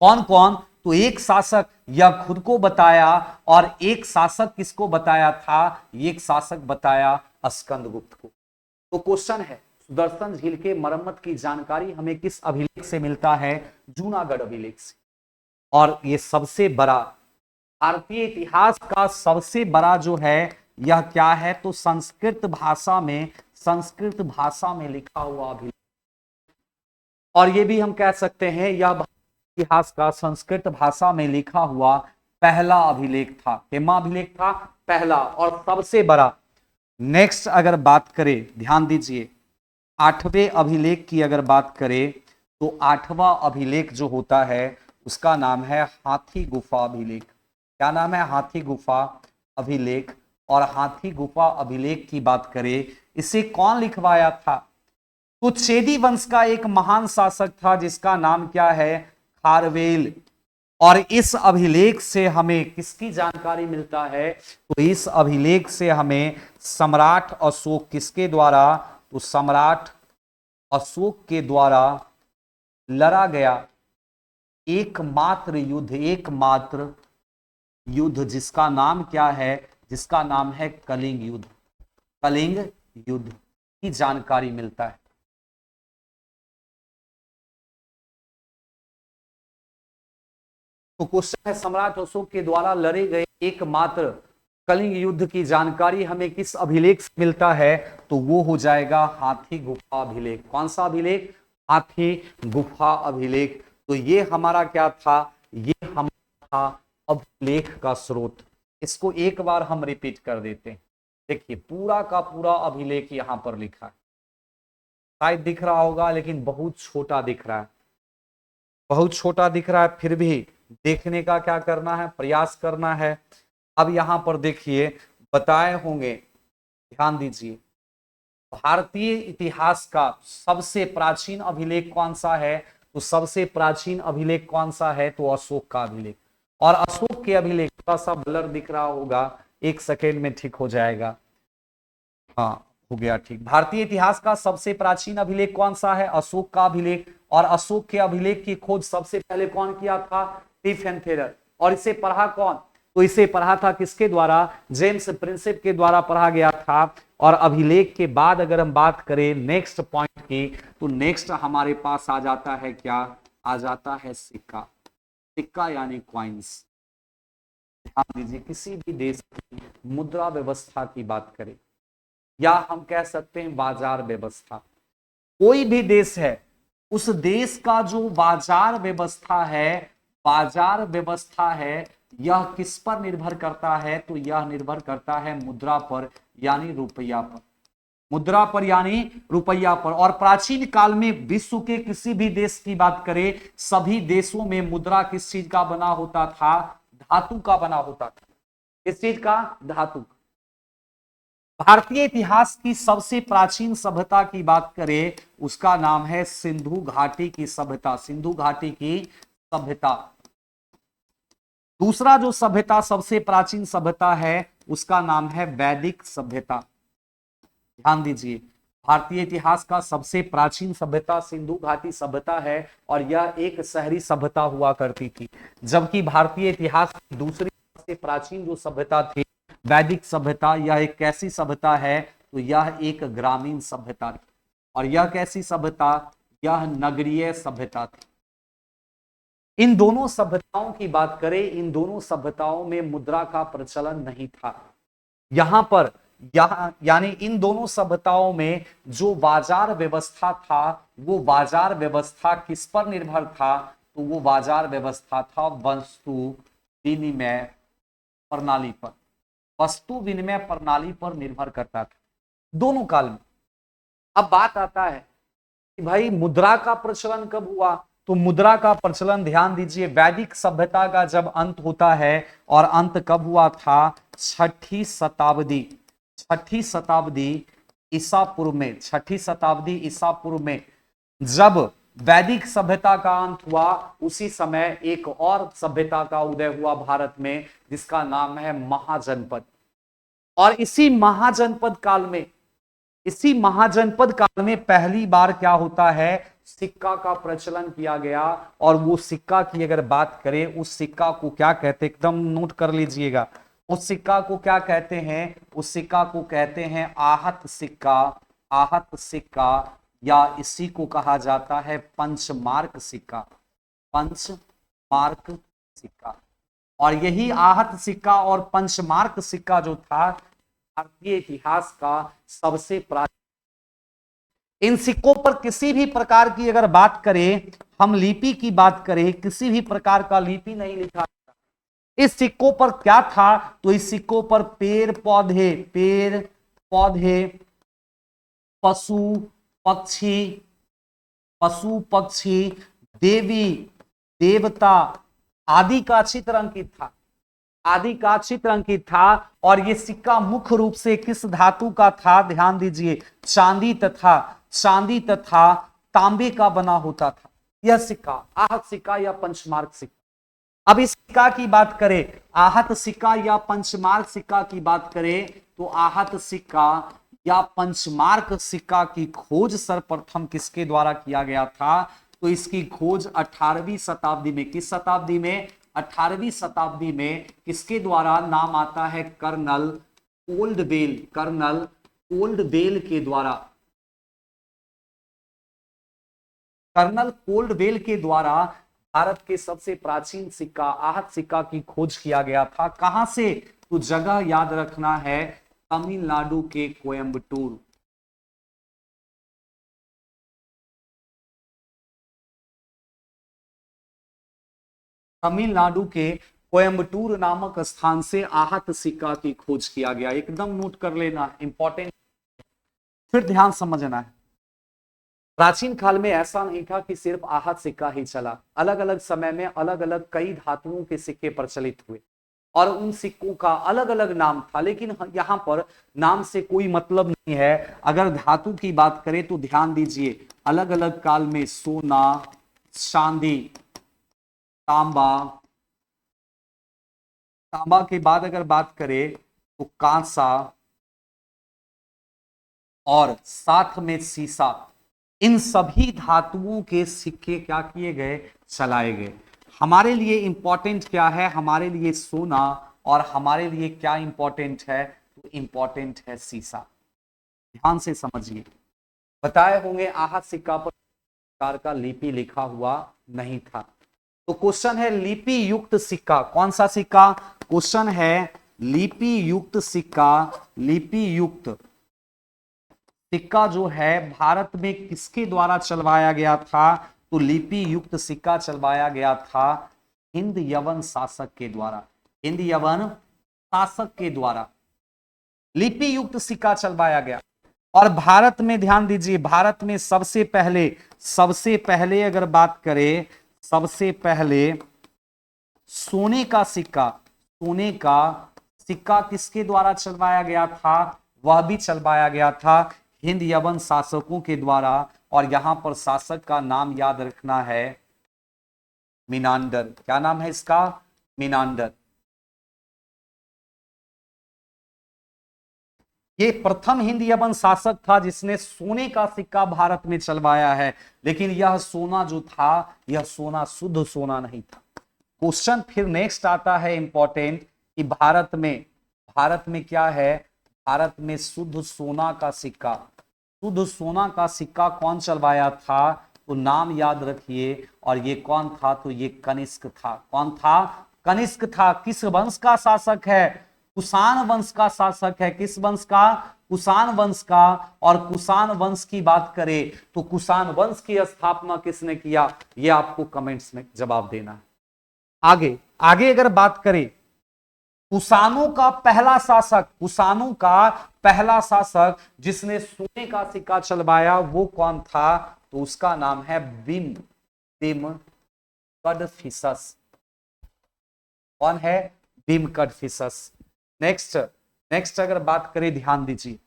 कौन कौन? तो एक शासक यह खुद को बताया, और एक शासक किसको बताया था? एक शासक बताया स्कंदगुप्त को। तो क्वेश्चन है, सुदर्शन झील के मरम्मत की जानकारी हमें किस अभिलेख से मिलता है? जूनागढ़ अभिलेख से। और ये सबसे बड़ा भारतीय इतिहास का सबसे बड़ा जो है यह क्या है, तो संस्कृत भाषा में लिखा हुआ अभिलेख। और ये भी हम कह सकते हैं यह इतिहास का संस्कृत भाषा में लिखा हुआ पहला अभिलेख था। केमा अभिलेख था? पहला और सबसे बड़ा। नेक्स्ट अगर बात करें, ध्यान दीजिए, आठवें अभिलेख की अगर बात करें तो आठवां अभिलेख जो होता है उसका नाम है हाथी गुफा अभिलेख। क्या नाम है? हाथी गुफा अभिलेख। और हाथी गुफा अभिलेख की बात करें, इसे कौन लिखवाया था? तो चेदी वंश का एक महान शासक था जिसका नाम क्या है? खारवेल। और इस अभिलेख से हमें किसकी जानकारी मिलता है? तो इस अभिलेख से हमें सम्राट अशोक किसके द्वारा? तो सम्राट अशोक के द्वारा लड़ा गया एकमात्र युद्ध जिसका नाम क्या है? जिसका नाम है कलिंग युद्ध। कलिंग युद्ध की जानकारी मिलता है। तो क्वेश्चन है, सम्राट अशोक के द्वारा लड़े गए एकमात्र कलिंग युद्ध की जानकारी हमें किस अभिलेख से मिलता है? तो वो हो जाएगा हाथी गुफा अभिलेख। कौन सा अभिलेख? हाथी गुफा अभिलेख। तो ये हमारा क्या था? ये हमारा था अभिलेख का स्रोत। इसको एक बार हम रिपीट कर देते हैं। देखिए पूरा का पूरा अभिलेख यहां पर लिखा है, शायद दिख रहा होगा लेकिन बहुत छोटा दिख रहा है, बहुत छोटा दिख रहा है, फिर भी देखने का क्या करना है? प्रयास करना है। अब यहां पर देखिए बताए होंगे, ध्यान दीजिए, भारतीय इतिहास का सबसे प्राचीन अभिलेख कौन सा है? तो सबसे प्राचीन अभिलेख कौन सा है? तो अशोक का अभिलेख। और अशोक के अभिलेख, थोड़ा सा ब्लर दिख रहा होगा, एक सेकेंड में ठीक हो जाएगा। हाँ हो गया ठीक। भारतीय इतिहास का सबसे प्राचीन अभिलेख कौन सा है? अशोक का अभिलेख। और अशोक के अभिलेख की खोज सबसे पहले कौन किया था? Stephen Thaler. और इसे पढ़ा कौन? तो इसे पढ़ा था किसके द्वारा? जेम्स प्रिंसेप के द्वारा पढ़ा गया था। और अभिलेख के बाद अगर हम बात करें नेक्स्ट पॉइंट की, तो नेक्स्ट हमारे पास आ जाता है क्या? आ जाता है सिक्का। सिक्का यानी कॉइन्स। ध्यान दीजिए, किसी भी देश की मुद्रा व्यवस्था की बात करें या हम कह सकते हैं बाजार व्यवस्था, कोई भी देश है उस देश का जो बाजार व्यवस्था है यह किस पर निर्भर करता है? तो यह निर्भर करता है मुद्रा पर यानी रुपया पर। मुद्रा पर यानी रुपया पर। और प्राचीन काल में विश्व के किसी भी देश की बात करें, सभी देशों में मुद्रा किस चीज का बना होता था? धातु का बना होता था। किस चीज का? धातु। भारतीय इतिहास की सबसे प्राचीन सभ्यता की बात करें, उसका नाम है सिंधु घाटी की सभ्यता। सिंधु घाटी की सभ्यता। दूसरा जो सभ्यता सबसे प्राचीन सभ्यता है उसका नाम है वैदिक सभ्यता। ध्यान दीजिए, भारतीय इतिहास का सबसे प्राचीन सभ्यता सिंधु घाटी सभ्यता है और यह एक शहरी सभ्यता हुआ करती थी। जबकि भारतीय इतिहास की दूसरी सबसे प्राचीन जो सभ्यता थी वैदिक सभ्यता, यह एक कैसी सभ्यता है? तो यह एक ग्रामीण सभ्यता थी। और यह कैसी सभ्यता? यह नगरीय सभ्यता थी। इन दोनों सभ्यताओं की बात करें, इन दोनों सभ्यताओं में मुद्रा का प्रचलन नहीं था। यहां पर यानी इन दोनों सभ्यताओं में जो बाजार व्यवस्था था वो बाजार व्यवस्था किस पर निर्भर था? तो वो बाजार व्यवस्था था वस्तु विनिमय प्रणाली पर। वस्तु विनिमय प्रणाली पर निर्भर करता था दोनों काल में। अब बात आता है कि भाई मुद्रा का प्रचलन कब हुआ? तो मुद्रा का प्रचलन, ध्यान दीजिए, वैदिक सभ्यता का जब अंत होता है। और अंत कब हुआ था? छठी शताब्दी ईसा पूर्व में। छठी शताब्दी ईसा पूर्व में जब वैदिक सभ्यता का अंत हुआ, उसी समय एक और सभ्यता का उदय हुआ भारत में जिसका नाम है महाजनपद। और इसी महाजनपद काल में पहली बार क्या होता है? सिक्का का प्रचलन किया गया। और वो सिक्का की अगर बात करें, उस सिक्का को क्या कहते हैं? एकदम नोट कर लीजिएगा, उस सिक्का को क्या कहते हैं? उस सिक्का को कहते हैं आहत सिक्का। आहत सिक्का, या इसी को कहा जाता है पंचमार्क सिक्का। पंचमार्क सिक्का। और यही आहत सिक्का और पंचमार्क सिक्का जो था भारतीय इतिहास का सबसे प्राचीन। इन सिक्कों पर किसी भी प्रकार की अगर बात करें, हम लिपि की बात करें, किसी भी प्रकार का लिपि नहीं लिखा। इस सिक्कों पर क्या था, तो इस सिक्कों पर पेड़ पौधे, पशु पक्षी, देवी देवता आदि का चित्र अंकित था, आदि का चित्र अंकित था। और यह सिक्का मुख्य रूप से किस धातु का था, ध्यान दीजिए, चांदी तथा तांबे का बना होता था यह सिक्का, आहत सिक्का या पंचमार्क सिक्का। अब इस सिक्का की बात करें, आहत सिक्का या पंचमार्क सिक्का की बात करें, तो आहत सिक्का या पंचमार्क सिक्का की खोज सर्वप्रथम किसके द्वारा किया गया था, तो इसकी खोज 18वीं शताब्दी में, किस शताब्दी में, 18वीं शताब्दी में किसके द्वारा, नाम आता है कर्नल कोल्डवेल के द्वारा। कर्नल कोल्डवेल के द्वारा भारत के सबसे प्राचीन सिक्का आहत सिक्का की खोज किया गया था। कहां से, तो जगह याद रखना है, तमिलनाडु के कोयम्बटूर। तमिलनाडु के कोयम्बटूर नामक स्थान से आहत सिक्का की खोज किया गया। एकदम नोट कर लेना, इंपॉर्टेंट। फिर ध्यान समझना है, प्राचीन काल में ऐसा नहीं था कि सिर्फ आहत सिक्का ही चला। अलग अलग समय में अलग अलग कई धातुओं के सिक्के प्रचलित हुए और उन सिक्कों का अलग अलग नाम था, लेकिन यहां पर नाम से कोई मतलब नहीं है। अगर धातु की बात करें तो ध्यान दीजिए, अलग अलग काल में सोना, चांदी, तांबा के बाद अगर बात करें तो कांसा और साथ में सीसा, इन सभी धातुओं के सिक्के क्या किए गए, चलाए गए। हमारे लिए इंपॉर्टेंट क्या है, हमारे लिए सोना, और हमारे लिए क्या इंपॉर्टेंट है, तो इंपॉर्टेंट है सीसा। ध्यान से समझिए, बताए होंगे आहत सिक्का पर प्रकार का लिपि लिखा हुआ नहीं था। तो क्वेश्चन है लिपि युक्त सिक्का, कौन सा सिक्का, क्वेश्चन है लिपि युक्त सिक्का, लिपि युक्त सिक्का जो है भारत में किसके द्वारा चलवाया गया था, तो लिपि युक्त सिक्का चलवाया गया था हिंद यवन शासक के द्वारा। हिंद यवन शासक के द्वारा लिपि युक्त सिक्का चलवाया गया। और भारत में ध्यान दीजिए, भारत में सबसे पहले अगर बात करें, सबसे पहले सोने का सिक्का किसके द्वारा चलवाया गया था, वह भी चलवाया गया था हिंद यवन शासकों के द्वारा। और यहां पर शासक का नाम याद रखना है मिनांडर। क्या नाम है इसका, मिनांडर। ये प्रथम हिंद यवन शासक था जिसने सोने का सिक्का भारत में चलवाया है। लेकिन यह सोना जो था, यह सोना शुद्ध सोना नहीं था। क्वेश्चन फिर नेक्स्ट आता है इंपॉर्टेंट, कि भारत में क्या है, भारत में शुद्ध सोना का सिक्का कौन चलवाया था, तो नाम याद रखिए। और ये कौन था, तो ये कनिष्क था। कौन था, कनिष्क था। किस वंश का शासक है, कुषाण वंश का शासक है। किस वंश का, कुषाण वंश का। और कुषाण वंश की बात करें तो कुषाण वंश की स्थापना किसने किया, यह आपको कमेंट्स में जवाब देना है। आगे अगर बात करें, कुषाणों का पहला शासक जिसने सोने का सिक्का चलवाया वो कौन था, तो उसका नाम है बिम कडफिसस। कौन है, बिम कडफिसस। नेक्स्ट अगर बात करें, ध्यान दीजिए,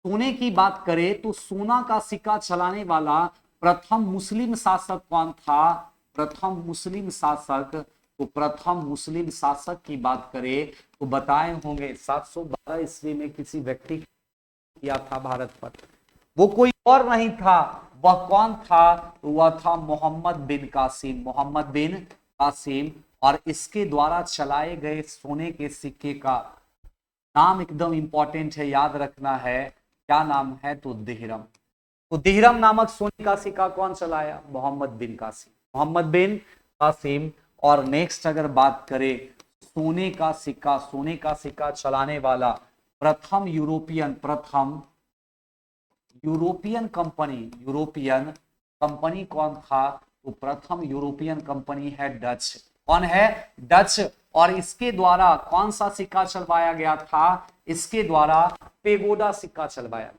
सोने की बात करें तो सोना का सिक्का चलाने वाला प्रथम मुस्लिम शासक कौन था, प्रथम मुस्लिम शासक की बात करें तो बताए होंगे 712 ईस्वी में किसी व्यक्ति किया था भारत पर। वो कोई और नहीं था, वह कौन था, तो वह था मोहम्मद बिन कासिम। और इसके द्वारा चलाए गए सोने के सिक्के का नाम एकदम इंपॉर्टेंट है, याद रखना है। क्या नाम है, तो दिहरम। तो दिहरम नामक सोने का सिक्का कौन चलाया, मोहम्मद बिन कासिम। और नेक्स्ट अगर बात करें सोने का सिक्का चलाने वाला प्रथम यूरोपियन कंपनी कौन था? तो प्रथम यूरोपियन कंपनी है डच। कौन है? डच। और इसके द्वारा कौन सा सिक्का चलवाया गया था? इसके द्वारा पेगोडा सिक्का चलवाया।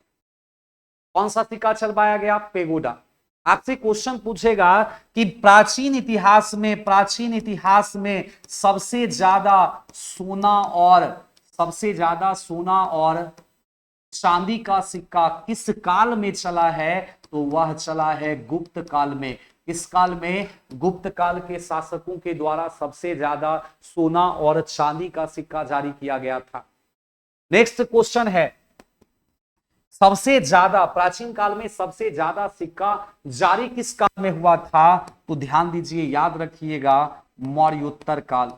कौन सा सिक्का चलवाया गया? पेगोडा। आपसे क्वेश्चन पूछेगा कि प्राचीन इतिहास में सबसे ज्यादा सोना और चांदी का सिक्का किस काल में चला है? तो वह चला है गुप्त काल में। इस काल में गुप्त काल के शासकों के द्वारा सबसे ज्यादा सोना और चांदी का सिक्का जारी किया गया था। नेक्स्ट क्वेश्चन है, सबसे ज्यादा प्राचीन काल में सबसे ज्यादा सिक्का जारी किस काल में हुआ था? तो ध्यान दीजिए, याद रखिएगा, मौर्योत्तर काल।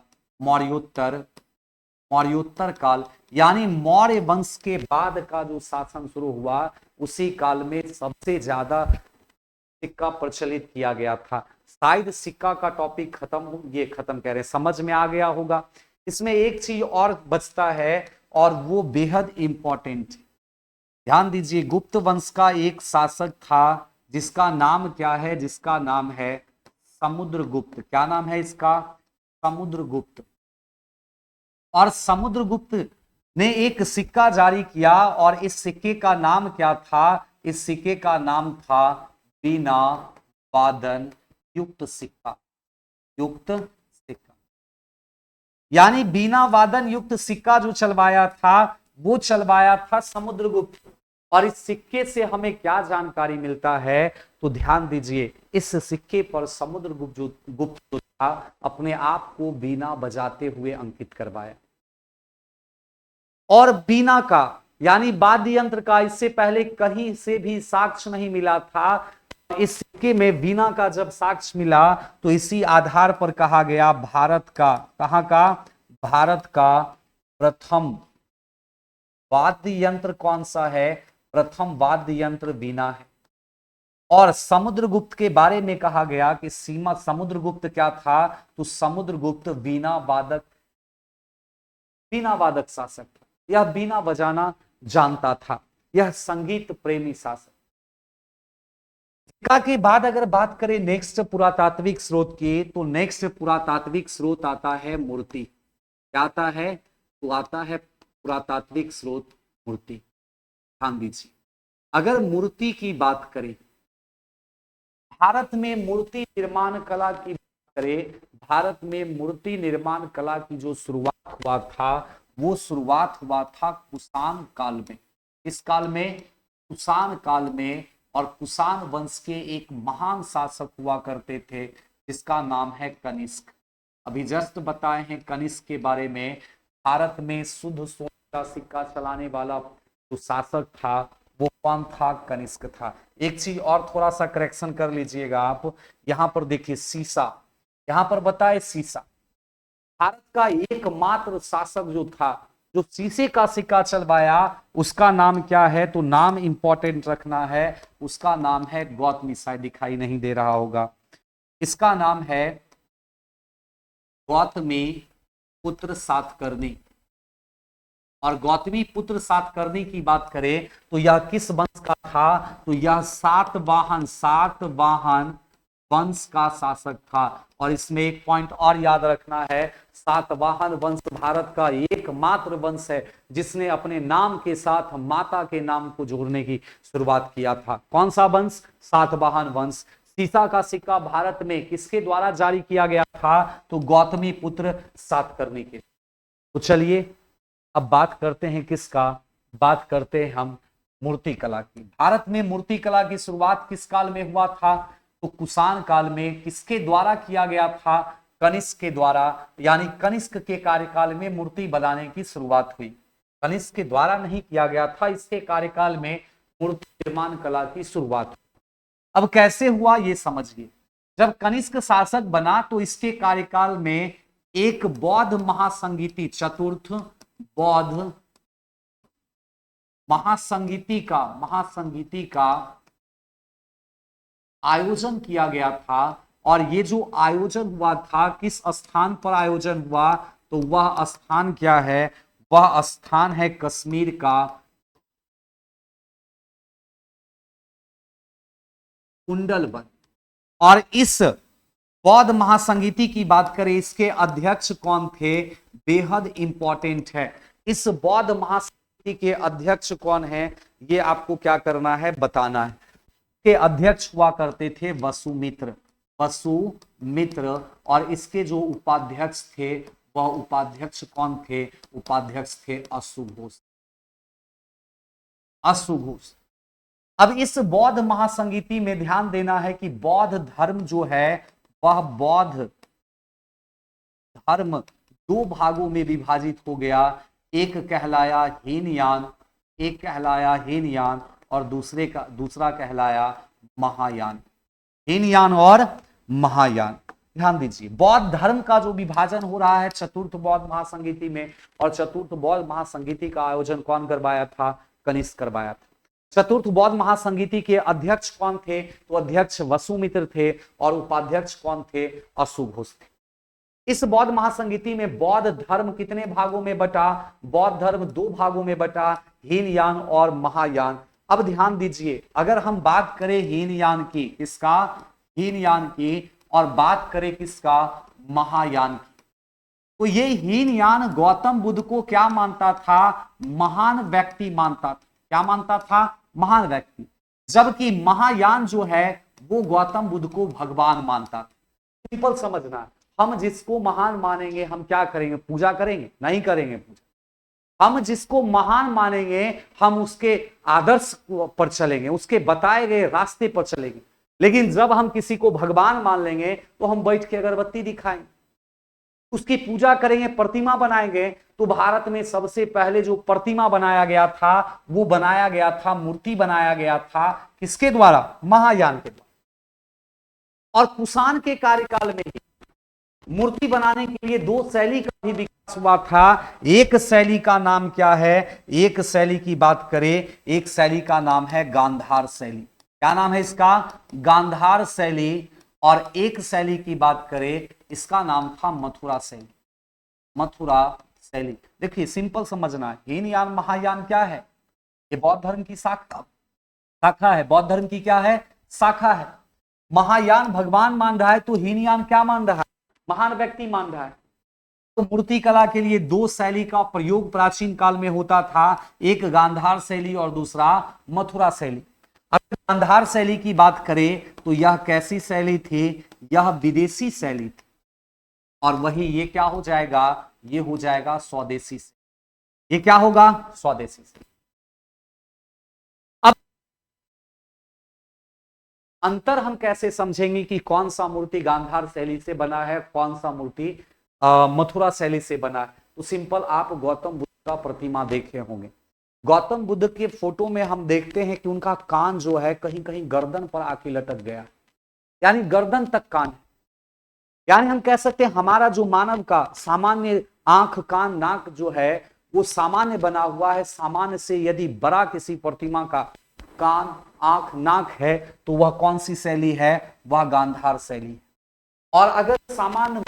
मौर्योत्तर काल यानी मौर्य वंश के बाद का जो शासन शुरू हुआ, उसी काल में सबसे ज्यादा सिक्का प्रचलित किया गया था। शायद सिक्का का टॉपिक खत्म कह रहे हैं, समझ में आ गया होगा। इसमें एक चीज और बचता है और वो बेहद इंपॉर्टेंट। ध्यान दीजिए, गुप्त वंश का एक शासक था जिसका नाम क्या है? जिसका नाम है समुद्रगुप्त। क्या नाम है इसका? समुद्रगुप्त। और समुद्रगुप्त ने एक सिक्का जारी किया और इस सिक्के का नाम क्या था? इस सिक्के का नाम था बीना वादन युक्त सिक्का। यानी बीना वादन युक्त सिक्का जो चलवाया था, वो चलवाया था समुद्रगुप्त। और इस सिक्के से हमें क्या जानकारी मिलता है? तो ध्यान दीजिए, इस सिक्के पर समुद्रगुप्त जो था, अपने आप को बीना बजाते हुए अंकित करवाया। और बीना का यानी वाद्य यंत्र का इससे पहले कहीं से भी साक्ष्य नहीं मिला था। इस सिक्के में बीना का जब साक्ष्य मिला तो इसी आधार पर कहा गया भारत का, कहां का? भारत का प्रथम वाद्य यंत्र कौन सा है? प्रथम वाद्य यंत्र बीना है। और समुद्रगुप्त के बारे में कहा गया कि समुद्रगुप्त क्या था? तो समुद्रगुप्त बीना वादक शासक था। यह बीना बजाना जानता था। यह संगीत प्रेमी शासक। सिक्का के बाद अगर बात करें नेक्स्ट पुरातात्विक स्रोत की, तो नेक्स्ट पुरातात्विक स्रोत आता है मूर्ति। क्या आता है? तो आता है पुरातात्विक स्रोत मूर्ति। ध्यान दीजिए, अगर मूर्ति की बात करें, भारत में मूर्ति निर्माण कला की बात करें, भारत में मूर्ति निर्माण कला की जो शुरुआत हुआ था, वो शुरुआत हुआ था कुषाण काल में। इस काल में? कुषाण काल में। और कुषाण वंश के एक महान शासक हुआ करते थे जिसका नाम है कनिष्क। अभी जस्ट बताए हैं कनिष्क के बारे में। भारत में शुद्ध सोने का सिक्का चलाने वाला जो शासक था, वो कौन था? कनिष्क था। एक चीज और थोड़ा सा करेक्शन कर लीजिएगा आप, यहां पर देखिए सीसा, यहां पर बताए सीसा। भारत का एकमात्र शासक जो था जो शीशे का सिक्का चलवाया, उसका नाम क्या है? तो नाम इंपॉर्टेंट रखना है। उसका नाम है गौतमी। शायद दिखाई नहीं दे रहा होगा। इसका नाम है गौतमी पुत्र सातकर्णी। और गौतमी पुत्र सातकर्णी की बात करें तो यह किस वंश का था? तो यह सातवाहन वंश का शासक था। और इसमें एक पॉइंट और याद रखना है, सातवाहन वंश भारत का एकमात्र वंश है जिसने अपने नाम के साथ माता के नाम को जोड़ने की शुरुआत किया था। कौन सा वंश? सातवाहन वंश। सीसा का सिक्का भारत में किसके द्वारा जारी किया गया था? तो गौतमी पुत्र सातकर्णी के। तो चलिए अब बात करते हैं किसका? बात करते हैं हम मूर्ति कला की। भारत में मूर्ति कला की शुरुआत किस काल में हुआ था? तो कुषाण काल में। किसके द्वारा किया गया था? कनिष्क के द्वारा। यानी कनिष्क के कार्यकाल में मूर्ति बनाने की शुरुआत हुई। कनिष्क के द्वारा नहीं किया गया था, इसके कार्यकाल में मूर्ति निर्माण कला की शुरुआत हुई। अब कैसे हुआ ये समझिए। जब कनिष्क शासक बना तो इसके कार्यकाल में एक बौद्ध महासंगीति, चतुर्थ बौद्ध महासंगीति का आयोजन किया गया था। और ये जो आयोजन हुआ था, किस स्थान पर आयोजन हुआ? तो वह स्थान क्या है? वह स्थान है कश्मीर का कुंडलवन। और इस बौद्ध महासंगीति की बात करें, इसके अध्यक्ष कौन थे? बेहद इंपॉर्टेंट है। इस बौद्ध महासंगीति के अध्यक्ष कौन है, ये आपको क्या करना है? बताना है। के अध्यक्ष हुआ करते थे वसुमित्र, वसुमित्र। और इसके जो उपाध्यक्ष थे, वह उपाध्यक्ष कौन थे? उपाध्यक्ष थे अशुघोष, अशुघोष। अब इस बौद्ध महासंगीति में ध्यान देना है कि बौद्ध धर्म जो है, वह बौद्ध धर्म दो भागों में विभाजित हो गया। एक कहलाया हीनयान, एक कहलाया हीनयान, और दूसरा कहलाया महायान। हीनयान और महायान। ध्यान दीजिए, बौद्ध धर्म का जो विभाजन हो रहा है चतुर्थ बौद्ध महासंगीति में, और चतुर्थ बौद्ध महासंगीति का आयोजन कौन करवाया था? कनिष्क करवाया था। चतुर्थ बौद्ध महासंगीति के अध्यक्ष कौन थे? तो अध्यक्ष वसुमित्र थे, और उपाध्यक्ष कौन थे? अशुघोष थे। इस बौद्ध महासंगीति में बौद्ध धर्म कितने भागों में बटा? बौद्ध धर्म दो भागों में बटा, हीनयान और महायान। अब ध्यान दीजिए, अगर हम बात करें हीनयान की, किसका? हीनयान की, और बात करें किसका? महायान की, तो ये हीनयान गौतम बुद्ध को क्या मानता था? महान व्यक्ति मानता था। क्या मानता था? महान व्यक्ति। जबकि महायान जो है वो गौतम बुद्ध को भगवान मानता था। सिंपल समझना, हम जिसको महान मानेंगे हम क्या करेंगे? पूजा करेंगे? नहीं करेंगे पूजा। हम जिसको महान मानेंगे हम उसके आदर्श पर चलेंगे, उसके बताए गए रास्ते पर चलेंगे। लेकिन जब हम किसी को भगवान मान लेंगे तो हम बैठ के अगरबत्ती दिखाएंगे, उसकी पूजा करेंगे, प्रतिमा बनाएंगे। तो भारत में सबसे पहले जो प्रतिमा बनाया गया था, वो बनाया गया था, मूर्ति बनाया गया था किसके द्वारा? महायान के द्वारा। और कुषाण के कार्यकाल में ही मूर्ति बनाने के लिए दो शैली का भी विकास हुआ था। एक शैली का नाम क्या है? एक शैली की बात करें, एक शैली का नाम है गांधार शैली। क्या नाम है इसका? गांधार शैली। और एक शैली की बात करें, इसका नाम था मथुरा शैली, मथुरा शैली। देखिए सिंपल समझना, हीनयान महायान क्या है? ये बौद्ध धर्म की शाखा है। बौद्ध धर्म की क्या है? शाखा है। महायान भगवान मान रहा है, तो हीनयान क्या मान रहा है? महान व्यक्ति मान रहा है। तो मूर्ति कला के लिए दो शैली का प्रयोग प्राचीन काल में होता था, एक गांधार शैली और दूसरा मथुरा शैली। अगर गांधार शैली की बात करें तो यह कैसी शैली थी? यह विदेशी शैली थी। और वही ये क्या हो जाएगा? ये हो जाएगा स्वदेशी शैली। ये क्या होगा? स्वदेशी शैली। अब अंतर हम कैसे समझेंगे कि कौन सा मूर्ति गांधार शैली से बना है, कौन सा मूर्ति मथुरा शैली से बना है? तो सिंपल, आप गौतम बुद्ध का प्रतिमा देखे होंगे। गौतम बुद्ध के फोटो में हम देखते हैं कि उनका कान जो है कहीं कहीं गर्दन पर आके लटक गया, यानी गर्दन तक कान है। यानी हम कह सकते हैं हमारा जो मानव का सामान्य आंख, कान, नाक जो है वो सामान्य बना हुआ है। सामान्य से यदि बड़ा किसी प्रतिमा का कान, आंख, नाक है तो वह कौन सी शैली है? वह गांधार शैली। और अगर सामान्य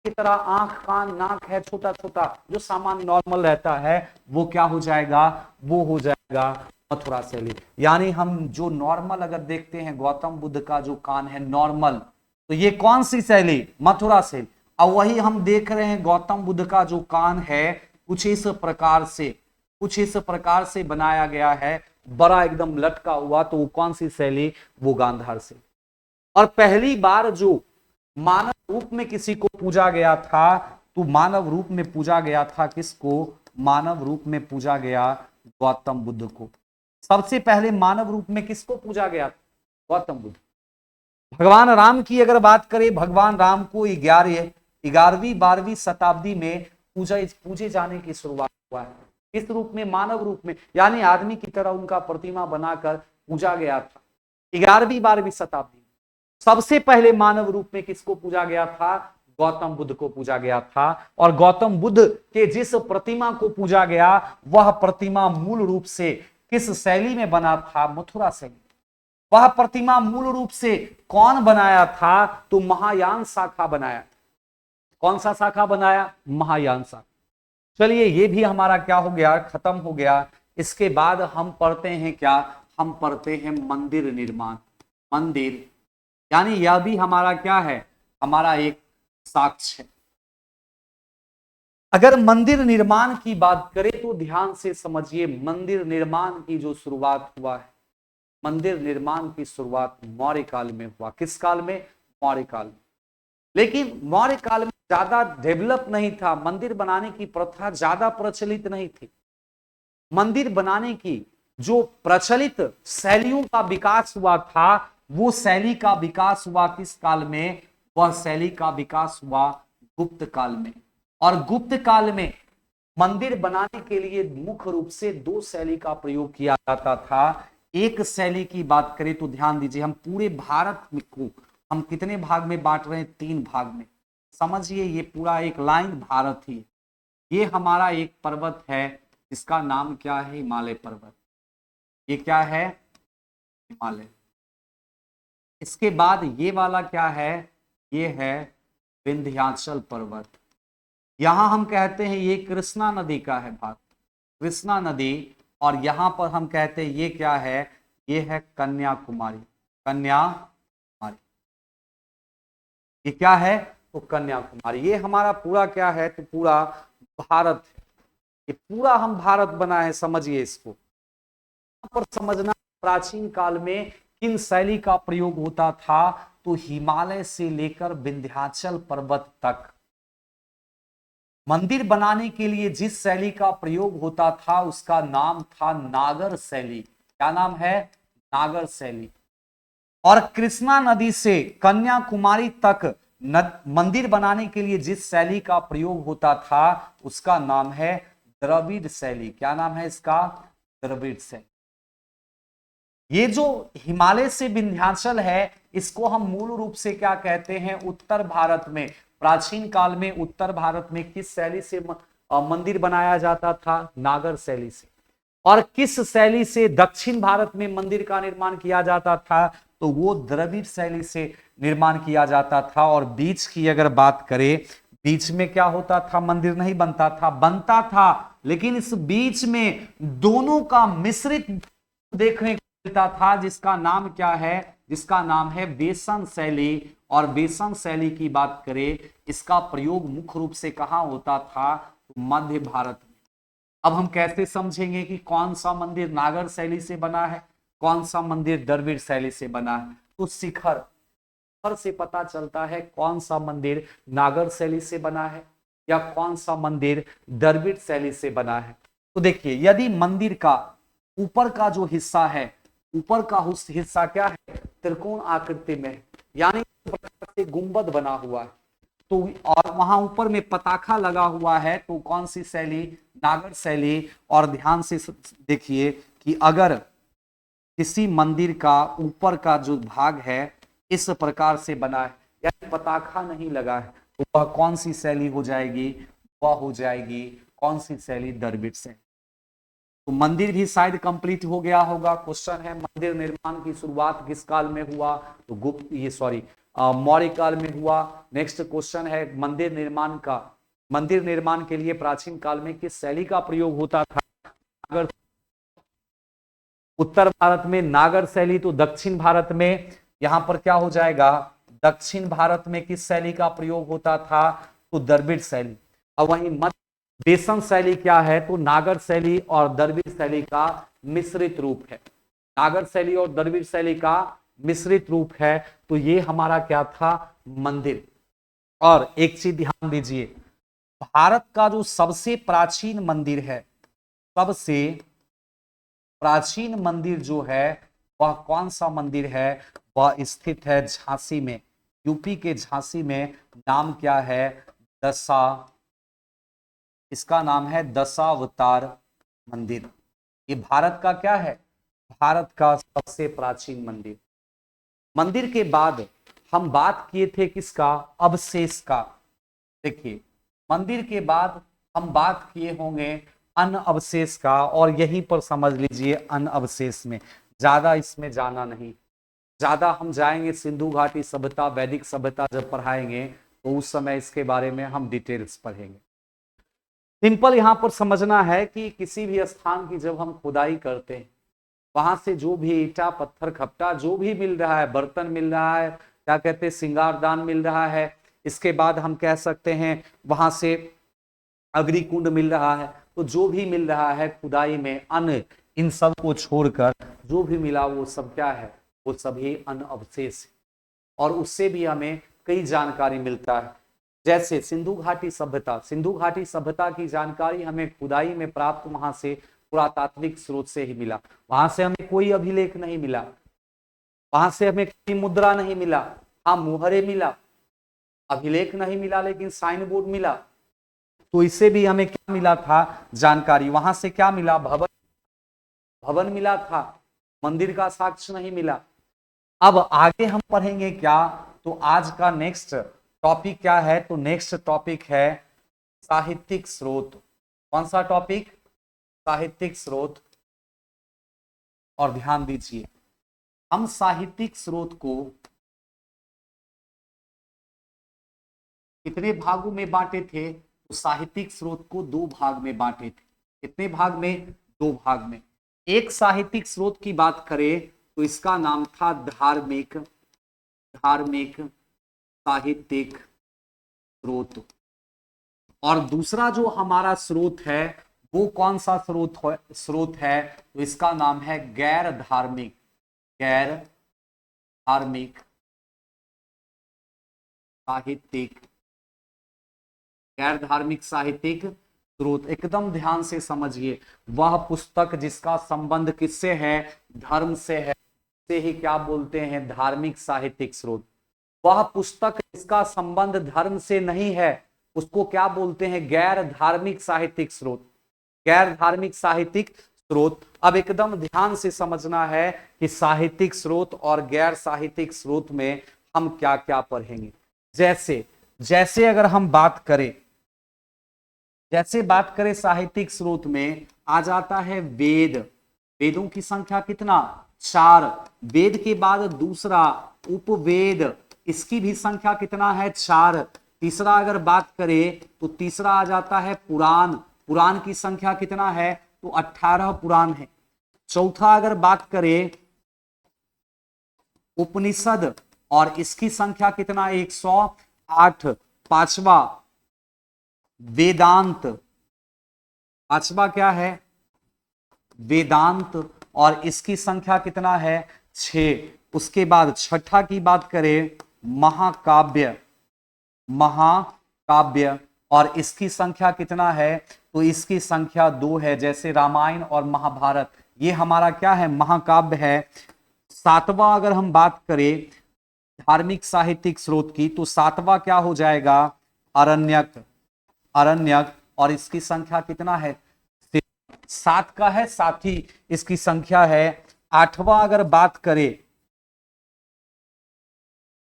की तरह आंख, कान, नाक है छोटा छोटा, जो सामान्य नॉर्मल रहता है, वो क्या हो जाएगा? वो हो जाएगा मथुरा शैली। यानी हम जो नॉर्मल अगर देखते हैं, गौतम बुद्ध का जो कान है नॉर्मल, तो ये कौन सी शैली? मथुरा शैली। और वही हम देख रहे हैं गौतम बुद्ध का जो कान है कुछ इस प्रकार से बनाया गया है, बड़ा एकदम लटका हुआ, तो वो कौन सी शैली? वो गांधार शैली। और पहली बार जो मानव रूप में किसी को पूजा गया था, तो मानव रूप में पूजा गया था किसको? मानव रूप में पूजा गया गौतम बुद्ध को। सबसे पहले मानव रूप में किसको पूजा गया? गौतम बुद्ध। भगवान राम की अगर बात करें, भगवान राम को 11वीं 12वीं शताब्दी में पूजे जाने की शुरुआत हुआ है। इस रूप में? मानव रूप में, यानी आदमी की तरह उनका प्रतिमा बनाकर पूजा गया था 11वीं 12वीं शताब्दी। सबसे पहले मानव रूप में किसको पूजा गया था? गौतम बुद्ध को पूजा गया था। और गौतम बुद्ध के जिस प्रतिमा को पूजा गया, वह प्रतिमा मूल रूप से किस शैली में बना था? मथुरा शैली। वह प्रतिमा मूल रूप से कौन बनाया था? तो महायान शाखा बनाया। कौन सा शाखा बनाया? महायान शाखा। चलिए ये भी हमारा क्या हो गया, खत्म हो गया। इसके बाद हम पढ़ते हैं क्या, हम पढ़ते हैं मंदिर निर्माण। मंदिर यानी यह भी हमारा क्या है, हमारा एक साक्ष्य है। अगर मंदिर निर्माण की बात करें तो ध्यान से समझिए, मंदिर निर्माण की जो शुरुआत हुआ है, मंदिर निर्माण की शुरुआत मौर्य काल में हुआ। किस काल में? मौर्य काल में। लेकिन मौर्य काल में ज्यादा डेवलप नहीं था, मंदिर बनाने की प्रथा ज्यादा प्रचलित नहीं थी। मंदिर बनाने की जो प्रचलित शैलियों का विकास हुआ था, वो शैली का विकास हुआ किस काल में? वह शैली का विकास हुआ गुप्त काल में। और गुप्त काल में मंदिर बनाने के लिए मुख्य रूप से दो शैली का प्रयोग किया जाता था। एक शैली की बात करें तो ध्यान दीजिए, हम पूरे भारत को हम कितने भाग में बांट रहे हैं? 3 भाग में। समझिए ये पूरा एक लाइन भारत ही, ये हमारा एक पर्वत है जिसका नाम क्या है? हिमालय पर्वत। ये क्या है? हिमालय। इसके बाद ये वाला क्या है? ये है विंध्याचल पर्वत। यहां हम कहते हैं ये कृष्णा नदी का है भाग, कृष्णा नदी। और यहां पर हम कहते हैं ये क्या है? ये है कन्याकुमारी। कन्याकुमारी ये क्या है? तो कन्याकुमारी। ये हमारा पूरा क्या है? तो पूरा भारत है। ये पूरा हम भारत बना है, समझिए इसको। यहां पर समझना, प्राचीन काल में किन शैली का प्रयोग होता था? तो हिमालय से लेकर विंध्याचल पर्वत तक मंदिर बनाने के लिए जिस शैली का प्रयोग होता था उसका नाम था नागर शैली। क्या नाम है? नागर शैली। और कृष्णा नदी से कन्याकुमारी तक मंदिर बनाने के लिए जिस शैली का प्रयोग होता था उसका नाम है द्रविड़ शैली। क्या नाम है इसका? द्रविड़ शैली। ये जो हिमालय से विंध्याचल है, इसको हम मूल रूप से क्या कहते हैं? उत्तर भारत में, प्राचीन काल में उत्तर भारत में किस शैली से मंदिर बनाया जाता था? नागर शैली से। और किस शैली से दक्षिण भारत में मंदिर का निर्माण किया जाता था? तो वो द्रविड़ शैली से निर्माण किया जाता था। और बीच की अगर बात करें, बीच में क्या होता था? मंदिर नहीं बनता था, बनता था, लेकिन इस बीच में दोनों का मिश्रित देखने को मिलता था, जिसका नाम क्या है? जिसका नाम है बेसन शैली। और बेसन शैली की बात करें, इसका प्रयोग मुख्य रूप से कहां होता था? तो मध्य भारत में। अब हम कैसे समझेंगे कि कौन सा मंदिर नागर शैली से बना है, कौन सा मंदिर द्रविड़ शैली से बना है? तो शिखर से पता चलता है कौन सा मंदिर नागर शैली से बना है या कौन सा मंदिर द्रविड़ शैली से बना है। तो देखिए, यदि मंदिर का ऊपर का जो हिस्सा है, ऊपर का हिस्सा क्या है? त्रिकोण आकृति में, यानी से गुंबद बना हुआ है, तो और वहां ऊपर में पताखा लगा हुआ है, तो कौन सी शैली? नागर शैली। और ध्यान से देखिए कि अगर किसी मंदिर का ऊपर का जो भाग है इस प्रकार से बना है, यानी पताखा नहीं लगा है, तो वह कौन सी शैली हो जाएगी? वह हो जाएगी कौन सी शैली? द्रविड़ शैली। तो मंदिर भी शायद कंप्लीट हो गया होगा। क्वेश्चन है मंदिर निर्माण की शुरुआत किस काल में हुआ? तो मौर्य काल में हुआ। नेक्स्ट क्वेश्चन है मंदिर निर्माण के लिए प्राचीन काल में किस शैली का प्रयोग होता था? अगर उत्तर भारत में नागर शैली, तो दक्षिण भारत में यहां पर क्या हो जाएगा? दक्षिण भारत में किस शैली का प्रयोग होता था? तो द्रविड़ शैली। और वहीं मध्य बेसन शैली क्या है? तो नागर शैली और द्रविड़ शैली का मिश्रित रूप है। नागर शैली और द्रविड़ शैली का मिश्रित रूप है। तो ये हमारा क्या था? मंदिर। और एक चीज ध्यान दीजिए, भारत का जो सबसे प्राचीन मंदिर है, सबसे प्राचीन मंदिर जो है वह कौन सा मंदिर है? वह स्थित है झांसी में, यूपी के झांसी में। नाम क्या है? इसका नाम है दशावतार मंदिर। ये भारत का क्या है? भारत का सबसे प्राचीन मंदिर। मंदिर के बाद हम बात किए थे किसका? अवशेष का। देखिए, मंदिर के बाद हम बात किए होंगे अन्य अवशेष का, और यहीं पर समझ लीजिए अन्य अवशेष में ज्यादा इसमें जाना नहीं, ज्यादा हम जाएंगे सिंधु घाटी सभ्यता, वैदिक सभ्यता जब पढ़ाएंगे तो उस समय इसके बारे में हम डिटेल्स पढ़ेंगे। सिंपल यहां पर समझना है कि किसी भी स्थान की जब हम खुदाई करते हैं, वहां से जो भी ईटा पत्थर खपटा जो भी मिल रहा है, बर्तन मिल रहा है, क्या कहते हैं सिंगारदान मिल रहा है, इसके बाद हम कह सकते हैं वहां से अग्निकुंड मिल रहा है, तो जो भी मिल रहा है खुदाई में अन्न, इन सब को छोड़कर जो भी मिला वो सब क्या है, वो सभी अन्न अवशेष। और उससे भी हमें कई जानकारी मिलता है, जैसे सिंधु घाटी सभ्यता, सिंधु घाटी सभ्यता की जानकारी हमें खुदाई में प्राप्त वहां से पुरातात्विक स्रोत से ही मिला। वहां से हमें कोई अभिलेख नहीं मिला, वहां से हमें कोई मुद्रा नहीं मिला, हाँ मुहरे मिला, अभिलेख नहीं मिला, लेकिन साइन बोर्ड मिला। तो इससे भी हमें क्या मिला था जानकारी। वहां से क्या मिला, भवन, भवन मिला था, मंदिर का साक्ष्य नहीं मिला। अब आगे हम पढ़ेंगे क्या, तो आज का नेक्स्ट टॉपिक क्या है, तो नेक्स्ट टॉपिक है साहित्यिक स्रोत। कौन सा टॉपिक, साहित्यिक स्रोत। और ध्यान दीजिए, हम साहित्यिक स्रोत को कितने भागों में बांटे थे, तो साहित्यिक स्रोत को 2 भाग में बांटे थे। कितने भाग में, 2 भाग में। एक साहित्यिक स्रोत की बात करें तो इसका नाम था धार्मिक, धार्मिक साहित्यिक स्रोत। और दूसरा जो हमारा स्रोत है वो कौन सा स्रोत है, तो इसका नाम है गैर धार्मिक, गैर धार्मिक साहित्यिक, गैर धार्मिक साहित्यिक स्रोत। एकदम ध्यान से समझिए, वह पुस्तक जिसका संबंध किससे है, धर्म से है, से ही क्या बोलते हैं, धार्मिक साहित्यिक स्रोत। वह पुस्तक जिसका संबंध धर्म से नहीं है उसको क्या बोलते हैं, गैर धार्मिक साहित्यिक स्रोत, गैर धार्मिक साहित्यिक स्रोत। अब एकदम ध्यान से समझना है कि साहित्यिक स्रोत और गैर साहित्यिक स्रोत में हम क्या क्या पढ़ेंगे। जैसे जैसे अगर हम बात करें, जैसे बात करें साहित्यिक स्रोत में आ जाता है वेद। वेदों की संख्या कितना, 4। वेद के बाद दूसरा उपवेद, इसकी भी संख्या कितना है, 4। तीसरा अगर बात करें तो तीसरा आ जाता है पुराण, पुराण की संख्या कितना है, तो 18 पुराण है। चौथा अगर बात करें उपनिषद, और इसकी संख्या कितना, 108। पांचवा वेदांत, पांचवा क्या है, वेदांत, और इसकी संख्या कितना है, 6। उसके बाद छठा की बात करें महाकाव्य, महाकाव्य, और इसकी संख्या कितना है, तो इसकी संख्या 2 है। जैसे रामायण और महाभारत ये हमारा क्या है, महाकाव्य है। 7वां अगर हम बात करें धार्मिक साहित्यिक स्रोत की, तो 7वां क्या हो जाएगा, अरण्यक, अरण्यक, और इसकी संख्या कितना है, 7 का है, साथी इसकी संख्या है। 8वां अगर बात करें,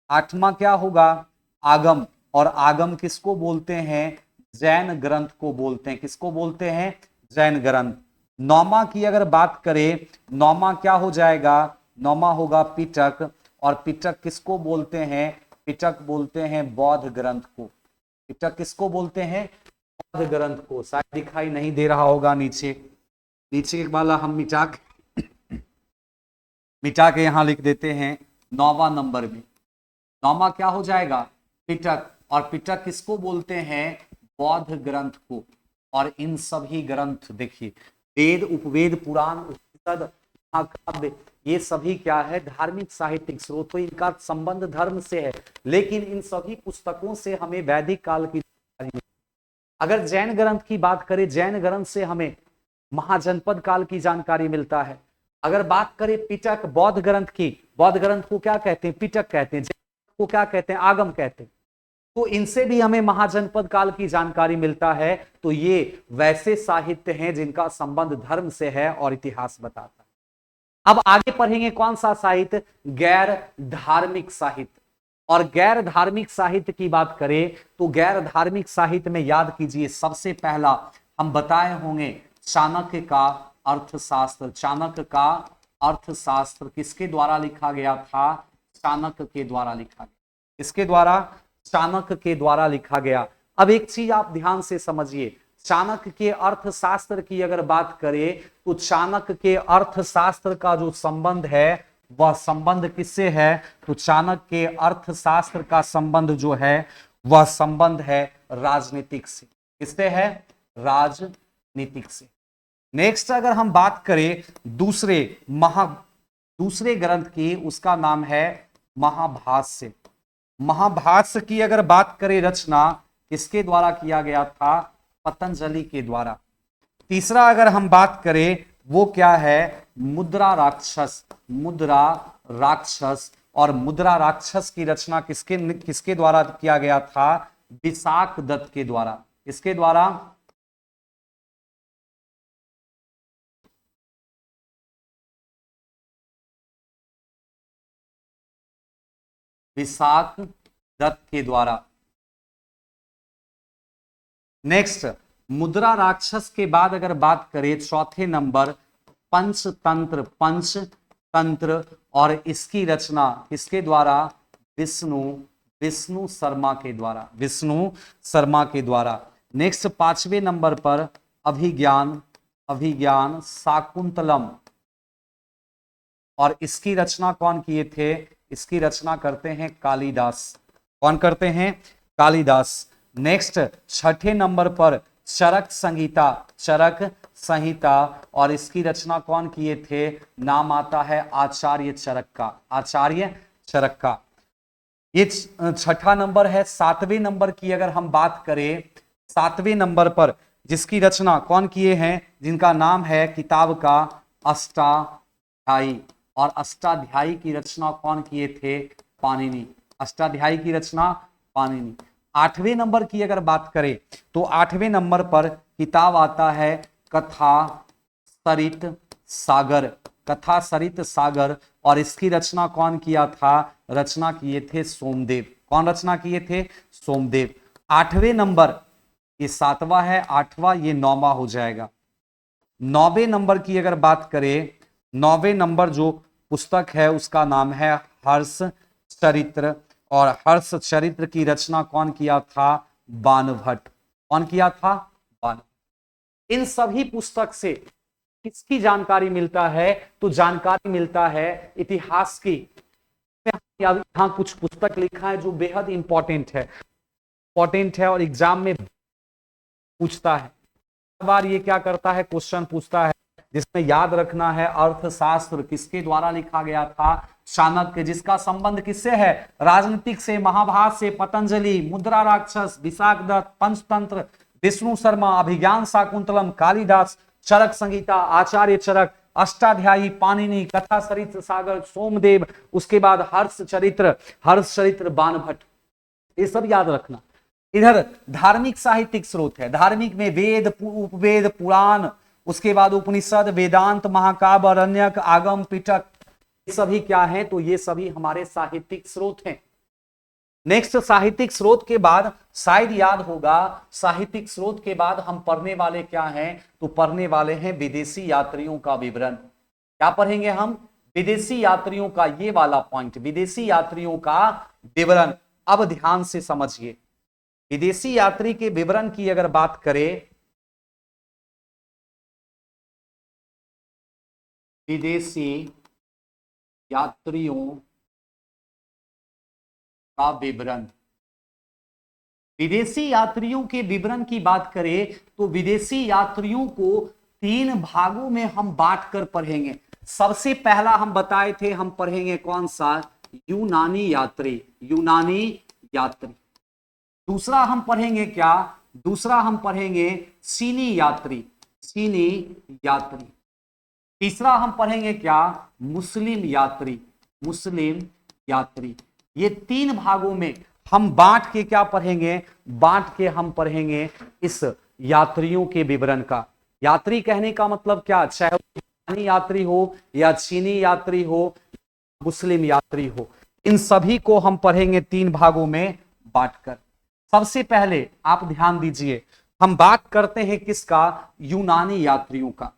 8वां क्या होगा, आगम, और आगम किसको बोलते हैं, जैन ग्रंथ को बोलते हैं, किसको बोलते हैं, जैन ग्रंथ। 9वां की अगर बात करें, 9वां क्या हो जाएगा, 9वां होगा पिटक, और पिटक किसको बोलते हैं, पिटक बोलते हैं बौद्ध ग्रंथ को। पिटक किसको बोलते हैं, बौद्ध ग्रंथ को। शायद दिखाई नहीं दे रहा होगा, नीचे नीचे वाला हम मिटा के यहां लिख देते हैं 9वां नंबर में। 9वां क्या हो जाएगा, पिटक, और पिटक किसको बोलते हैं, बौद्ध ग्रंथ को। और इन सभी ग्रंथ देखिए, वेद, उपवेद, पुराण, उपनिषद, महाकाव्य, ये सभी क्या है, धार्मिक साहित्यिक स्रोत। इनका संबंध धर्म से है, लेकिन इन सभी पुस्तकों से हमें वैदिक काल की जानकारी मिलती है। अगर जैन ग्रंथ की बात करें, जैन ग्रंथ से हमें महाजनपद काल की जानकारी मिलता है। अगर बात करें पिटक बौद्ध ग्रंथ की, बौद्ध ग्रंथ को क्या कहते हैं, पिटक कहते हैं, जैन को क्या कहते हैं, आगम कहते हैं। तो इनसे भी हमें महाजनपद काल की जानकारी मिलता है। तो ये वैसे साहित्य हैं जिनका संबंध धर्म से है और इतिहास बताता है। अब आगे पढ़ेंगे कौन सा साहित्य, गैर धार्मिक साहित्य। और गैर धार्मिक साहित्य की बात करें तो गैर धार्मिक साहित्य में याद कीजिए, सबसे पहला हम बताए होंगे चाणक्य का अर्थशास्त्र। चाणक्य का अर्थशास्त्र किसके द्वारा लिखा गया था, चाणक्य के द्वारा लिखा गया। किसके द्वारा, चाणक्य के द्वारा लिखा गया। अब एक चीज आप ध्यान से समझिए, चाणक्य के अर्थशास्त्र की अगर बात करें तो चाणक्य के अर्थशास्त्र का जो संबंध है वह संबंध किससे है? तो चाणक्य के अर्थशास्त्र का संबंध जो है वह संबंध है राजनीतिक से। किससे है? राजनीतिक से। नेक्स्ट अगर हम बात करें दूसरे ग्रंथ की, उसका नाम है महाभाष्य। महाभाष्य की अगर बात करें रचना किसके द्वारा किया गया था? पतंजलि के द्वारा। तीसरा अगर हम बात करें वो क्या है? मुद्रा राक्षस। मुद्रा राक्षस, और मुद्रा राक्षस की रचना किसके द्वारा किया गया था? विशाख दत्त के द्वारा। किसके द्वारा? विशाख दत्त के द्वारा। नेक्स्ट, मुद्रा राक्षस के बाद अगर बात करें चौथे नंबर पंचतंत्र। पंचतंत्र, और इसकी रचना किसके द्वारा? विष्णु शर्मा के द्वारा। विष्णु शर्मा के द्वारा। नेक्स्ट, पांचवें नंबर पर अभिज्ञान शाकुंतलम, और इसकी रचना कौन किए थे? इसकी रचना करते हैं कालिदास। कौन करते हैं? कालिदास। नेक्स्ट, छठे नंबर पर चरक संहिता। चरक संहिता, और इसकी रचना कौन किए थे? नाम आता है आचार्य चरक का। आचार्य चरक का। ये छठा नंबर है। सातवें नंबर की अगर हम बात करें, सातवें नंबर पर जिसकी रचना कौन किए हैं? जिनका नाम है किताब का अष्टाध्यायी, और अष्टाध्यायी की रचना कौन किए थे? पाणिनि। अष्टाध्यायी की रचना पाणिनि। आठवें नंबर की अगर बात करें तो आठवें नंबर पर किताब आता है कथा सरित सागर। कथा सरित सागर, और इसकी रचना कौन किया था? रचना किए थे सोमदेव। कौन रचना किए थे? सोमदेव। आठवें नंबर, ये सातवां है, आठवां ये नौवां हो जाएगा। नौवें नंबर की अगर बात करें, नौवें नंबर जो पुस्तक है उसका नाम है हर्ष चरित्र, और हर्ष चरित्र की रचना कौन किया था? बाणभट्ट। कौन किया था? बाणभट्ट। इन सभी पुस्तक से किसकी जानकारी मिलता है? तो जानकारी मिलता है इतिहास की। यहां कुछ पुस्तक लिखा है जो बेहद इंपॉर्टेंट है और एग्जाम में पूछता है। बार ये क्या करता है? क्वेश्चन पूछता है, जिसमें याद रखना है अर्थशास्त्र किसके द्वारा लिखा गया था? चाणक्य। जिसका संबंध किससे है? राजनीतिक से। महाभाष्य से पतंजलि, मुद्रा राक्षस विशाख दत्त, पंचतंत्र विष्णु शर्मा, अभिज्ञान शाकुंतलम कालिदास, चरक संहिता आचार्य चरक, अष्टाध्यायी पाणिनि, कथा सरित सागर सोमदेव, उसके बाद हर्ष चरित्र बाणभट्ट। ये सब याद रखना। इधर धार्मिक साहित्यिक स्रोत है। धार्मिक में वेद, उपवेद, पुराण, उसके बाद उपनिषद, वेदांत, महाकाव्य, अरण्यक, आगम, पिटक, ये सभी क्या हैं? तो ये सभी हमारे साहित्यिक स्रोत हैं। नेक्स्ट, साहित्यिक स्रोत के बाद शायद याद होगा, साहित्यिक स्रोत के बाद हम पढ़ने वाले क्या हैं? तो पढ़ने वाले हैं विदेशी यात्रियों का विवरण। क्या पढ़ेंगे हम? विदेशी यात्रियों का, ये वाला पॉइंट, विदेशी यात्रियों का विवरण। अब ध्यान से समझिए, विदेशी यात्री के विवरण की अगर बात करें, विदेशी यात्रियों का विवरण, विदेशी यात्रियों के विवरण की बात करें तो विदेशी यात्रियों को 3 भागों में हम बांटकर पढ़ेंगे। सबसे पहला हम बताए थे, हम पढ़ेंगे कौन सा? यूनानी यात्री। यूनानी यात्री। दूसरा हम पढ़ेंगे क्या? दूसरा हम पढ़ेंगे चीनी यात्री। चीनी यात्री। तीसरा हम पढ़ेंगे क्या? मुस्लिम यात्री। मुस्लिम यात्री। ये 3 भागों में हम बांट के क्या पढ़ेंगे? बांट के हम पढ़ेंगे इस यात्रियों के विवरण का। यात्री कहने का मतलब क्या? चाहे यूनानी यात्री हो या चीनी यात्री हो, मुस्लिम यात्री हो, इन सभी को हम पढ़ेंगे 3 भागों में बांटकर। सबसे पहले आप ध्यान दीजिए, हम बात करते हैं किसका? यूनानी यात्रियों का।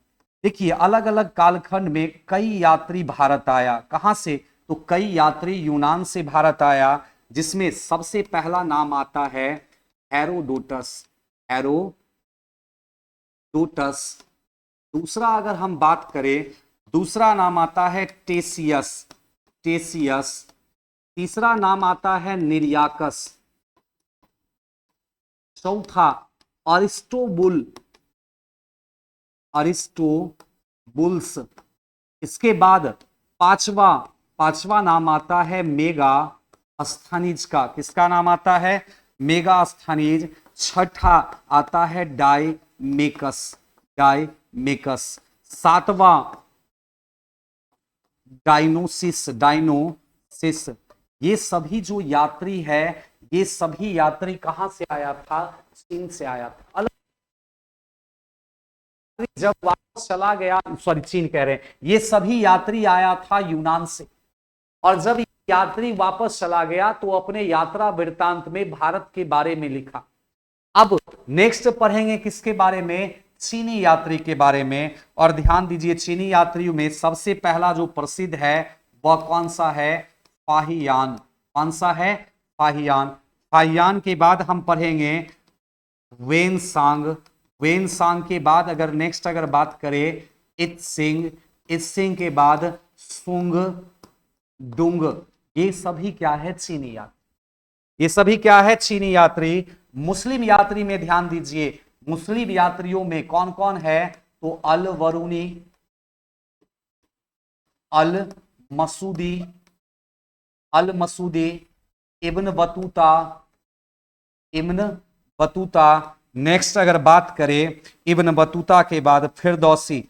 देखिए, अलग अलग कालखंड में कई यात्री भारत आया। कहां से? तो कई यात्री यूनान से भारत आया, जिसमें सबसे पहला नाम आता है हेरोडोटस। हेरोडोटस। दूसरा अगर हम बात करें, दूसरा नाम आता है टेसियस। तीसरा नाम आता है निरियाकस। चौथा अरिस्टोबुल्स। इसके बाद पांचवा नाम आता है मेगा अस्थनीज का। किसका नाम आता है? मेगा अस्थनीज। छठा आता है डायमेकस। सातवां डाइनोसिस। ये सभी जो यात्री है, ये सभी यात्री कहां से आया था? चीन से आया था। अलग जब वापस चला गया, सॉरी चीन कह रहे हैं, ये सभी यात्री आया था यूनान से। और जब यात्री वापस चला गया तो अपने यात्रा वृत्तांत में भारत के बारे में लिखा। अब नेक्स्ट पढ़ेंगे किसके बारे में? चीनी यात्री के बारे में। और ध्यान दीजिए, चीनी यात्रियों में सबसे पहला जो प्रसिद्ध है वह कौन सा है? फाहियान। कौन सा है? फाहियान। फाहियान के बाद हम पढ़ेंगे वेनसांग। वेनसांग के बाद अगर नेक्स्ट अगर बात करें इत्सिंग के बाद सुंग डुंग। ये सभी क्या है? चीनी यात्री। ये सभी क्या है? चीनी यात्री। मुस्लिम यात्री में ध्यान दीजिए, मुस्लिम यात्रियों में कौन कौन है? तो अल वरूनी, अल मसूदी, इब्न बतूता। नेक्स्ट अगर बात करें इब्न बतूता के बाद फिर दौसी।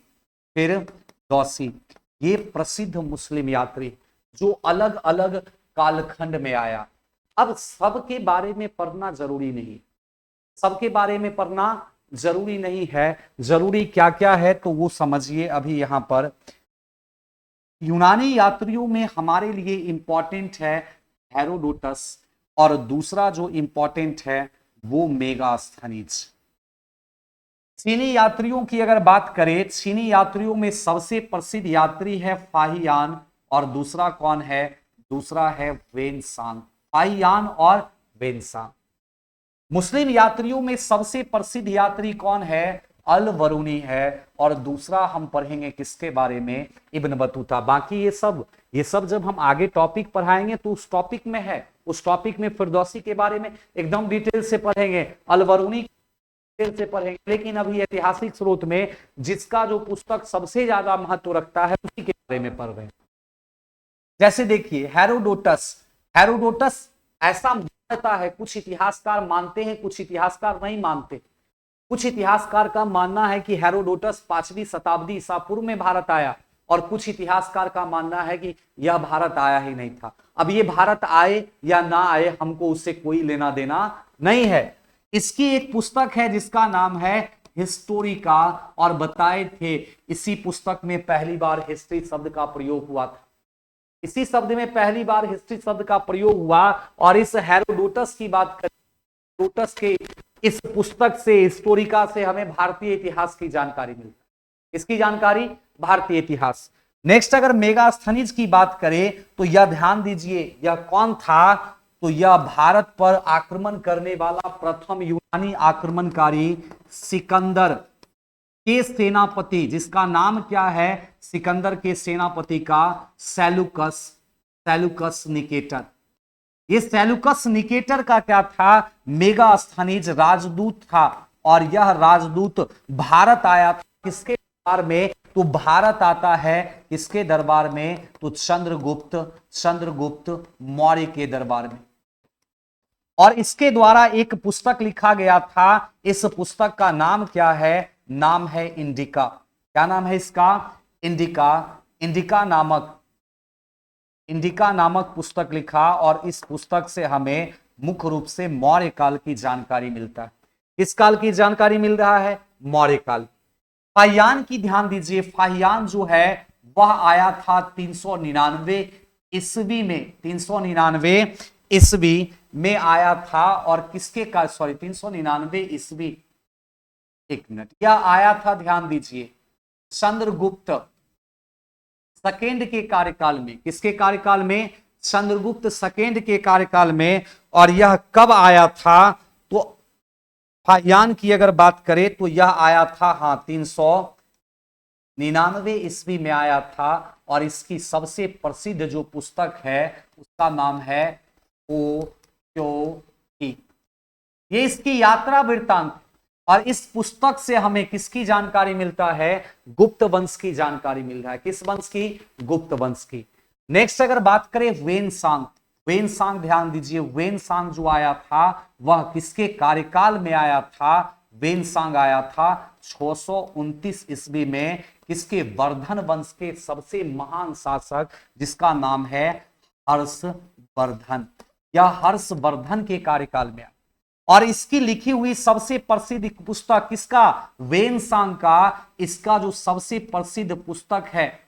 ये प्रसिद्ध मुस्लिम यात्री जो अलग अलग कालखंड में आया। अब सबके बारे में पढ़ना जरूरी नहीं, सबके बारे में पढ़ना जरूरी नहीं है। जरूरी क्या क्या है तो वो समझिए अभी यहां पर। यूनानी यात्रियों में हमारे लिए इंपॉर्टेंट है हेरोडोटस, और दूसरा जो इंपॉर्टेंट है वो मेगास्थनीज। चीनी यात्रियों की अगर बात करें, चीनी यात्रियों में सबसे प्रसिद्ध यात्री है फाहियान, और दूसरा कौन है? दूसरा है वेनसांग। फाहियान और वेनसांग। मुस्लिम यात्रियों में सबसे प्रसिद्ध यात्री कौन है? अल वरूनी है, और दूसरा हम पढ़ेंगे किसके बारे में? Ibn Battuta. बाकी ये सब जब हम आगे टॉपिक पढ़ाएंगे तो उस टॉपिक में है, उस टॉपिक में फिरदौसी के बारे में एकदम डिटेल से पढ़ेंगे, अल वरूनी डिटेल से पढ़ेंगे। लेकिन अभी ऐतिहासिक स्रोत में जिसका जो पुस्तक सबसे ज्यादा महत्व रखता है उसी के बारे में पढ़ रहे हैं। जैसे देखिए हेरोडोटस ऐसा मानता है, कुछ इतिहासकार मानते हैं, कुछ इतिहासकार नहीं मानते। कुछ इतिहासकार का मानना है कि हेरोडोटस 5वीं शताब्दी ईसा पूर्व में भारत आया, और कुछ इतिहासकार का मानना है कि यह भारत आया ही नहीं था। अब ये भारत आए या ना आए हमको उससे कोई लेना देना नहीं है। इसकी एक पुस्तक है जिसका नाम है हिस्टोरिका, और बताए थे इसी पुस्तक में पहली बार हिस्ट्री शब्द का प्रयोग हुआ था। इसी शब्द में पहली बार हिस्ट्री शब्द का प्रयोग हुआ। और इस हेरोडोटस की बात करें, हेरोडोटस के इस पुस्तक से, हिस्टोरिका से हमें भारतीय इतिहास की जानकारी मिलती है। इसकी जानकारी भारतीय इतिहास। नेक्स्ट अगर मेगास्थनीज की बात करें तो यह ध्यान दीजिए, यह कौन था? तो यह भारत पर आक्रमण करने वाला प्रथम यूनानी आक्रमणकारी सिकंदर के सेनापति, जिसका नाम क्या है? सिकंदर के सेनापति का सेलुकस निकेटर। ये सेलुकस निकेटर का क्या था? मेगास्थनीज राजदूत था, और यह राजदूत भारत आया था किसके दरबार में? तो भारत आता है किसके दरबार में? तो चंद्रगुप्त मौर्य के दरबार में। और इसके द्वारा एक पुस्तक लिखा गया था। इस पुस्तक का नाम क्या है? नाम है इंडिका। क्या नाम है इसका? इंडिका नामक पुस्तक लिखा, और इस पुस्तक से हमें मुख्य रूप से मौर्य काल की जानकारी मिलता है। किस काल की जानकारी मिल रहा है? मौर्य काल। फाहियान की ध्यान दीजिए, फाहियान जो है वह आया था 399 ईस्वी में। 399 ईस्वी में आया था, और किसके का, सॉरी 399 ईस्वी, एक मिनट, यह आया था ध्यान दीजिए चंद्रगुप्त सेकेंड के कार्यकाल में। किसके कार्यकाल में? चंद्रगुप्त सेकेंड के कार्यकाल में। और यह कब आया था? तो फाहियान की अगर बात करें तो यह आया था 399 ईस्वी में आया था। और इसकी सबसे प्रसिद्ध जो पुस्तक है उसका नाम है ओशोकी। ये इसकी यात्रा वृत्तांत। और इस पुस्तक से हमें किसकी जानकारी मिलता है? गुप्त वंश की जानकारी मिल रहा है। किस वंश की? गुप्त वंश की। नेक्स्ट अगर बात करें वेनसांग, वेनसांग ध्यान दीजिए, वेनसांग जो आया था वह किसके कार्यकाल में आया था? वेनसांग आया था 629 ईस्वी में। किसके? वर्धन वंश के सबसे महान शासक जिसका नाम है हर्षवर्धन, या हर्षवर्धन के कार्यकाल में। और इसकी लिखी हुई सबसे प्रसिद्ध पुस्तक किसका? वेनसांग का। इसका जो सबसे प्रसिद्ध पुस्तक है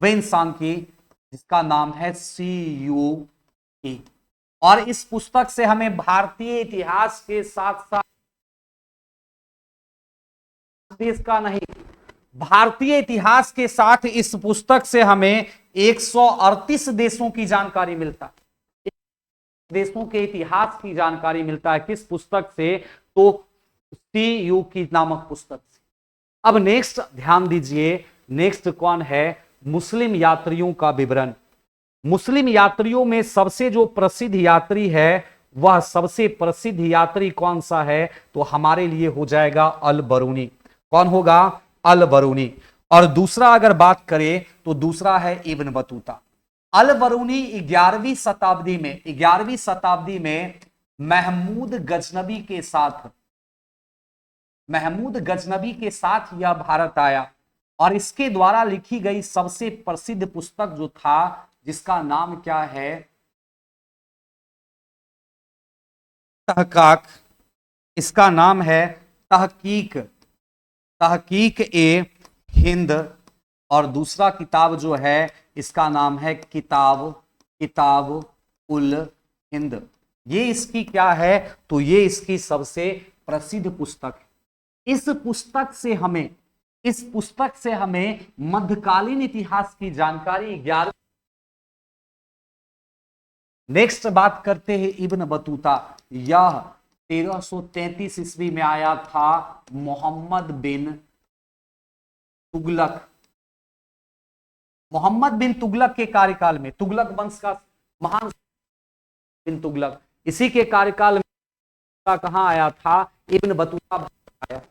वेनसांग की, जिसका नाम है सीयूकी। और इस पुस्तक से हमें भारतीय इतिहास के साथ साथ देश का नहीं, भारतीय इतिहास के साथ इस पुस्तक से हमें 138 देशों की जानकारी मिलता है। देशों के इतिहास की जानकारी मिलता है किस पुस्तक से? तो सीयूकी नामक पुस्तक से। अब नेक्स्ट ध्यान दीजिए, नेक्स्ट कौन है? मुस्लिम यात्रियों का विवरण। मुस्लिम यात्रियों में सबसे जो प्रसिद्ध यात्री है, वह सबसे प्रसिद्ध यात्री कौन सा है? तो हमारे लिए हो जाएगा अल बरूनी। कौन होगा? अल बरूनी। और दूसरा अगर बात करें तो दूसरा है इब्न बतूता। अल बरूनी 11वीं शताब्दी में महमूद गजनबी के साथ यह भारत आया। और इसके द्वारा लिखी गई सबसे प्रसिद्ध पुस्तक जो था, जिसका नाम क्या है? तहकाक। इसका नाम है तहकीक ए हिंद। और दूसरा किताब जो है इसका नाम है किताब उल हिंद। ये इसकी क्या है? तो ये इसकी सबसे प्रसिद्ध पुस्तक है। इस पुस्तक से हमें मध्यकालीन इतिहास की जानकारी 11। नेक्स्ट बात करते हैं इब्न बतूता। यह 1333 ईस्वी में आया था मोहम्मद बिन तुगलक के कार्यकाल में। तुगलक वंश का महान बिन तुगलक, इसी के कार्यकाल में कहां आया था? इब्न बतूता आया।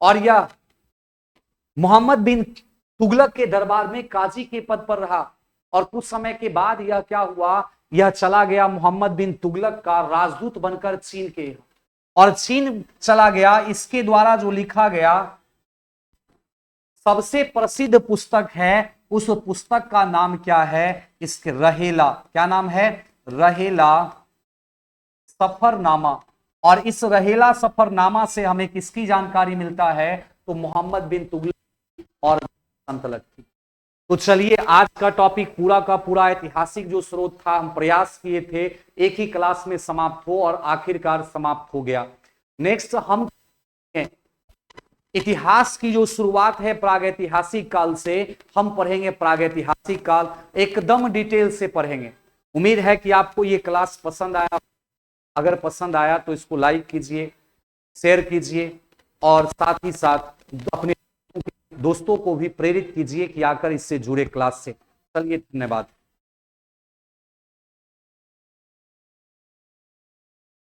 और यह मोहम्मद बिन तुगलक के दरबार में काजी के पद पर रहा। और कुछ समय के बाद यह क्या हुआ? यह चला गया मोहम्मद बिन तुगलक का राजदूत बनकर चीन के, और चीन चला गया। इसके द्वारा जो लिखा गया सबसे प्रसिद्ध पुस्तक है, उस पुस्तक का नाम क्या है? इसके रहेला। क्या नाम है? रहेला सफरनामा। और इस रहेला सफरनामा से हमें किसकी जानकारी मिलता है? तो मोहम्मद बिन तुगलक और संतलक की। तो चलिए, आज का टॉपिक पूरा का पूरा ऐतिहासिक जो स्रोत था, हम प्रयास किए थे एक ही क्लास में समाप्त हो, और आखिरकार समाप्त हो गया। नेक्स्ट हम इतिहास की जो शुरुआत है प्रागैतिहासिक काल से, हम पढ़ेंगे प्रागैतिहासिक काल, एकदम डिटेल से पढ़ेंगे। उम्मीद है कि आपको ये क्लास पसंद आया। अगर पसंद आया तो इसको लाइक कीजिए, शेयर कीजिए, और साथ ही साथ अपने दोस्तों को भी प्रेरित कीजिए कि आकर इससे जुड़े क्लास से। चलिए, धन्यवाद।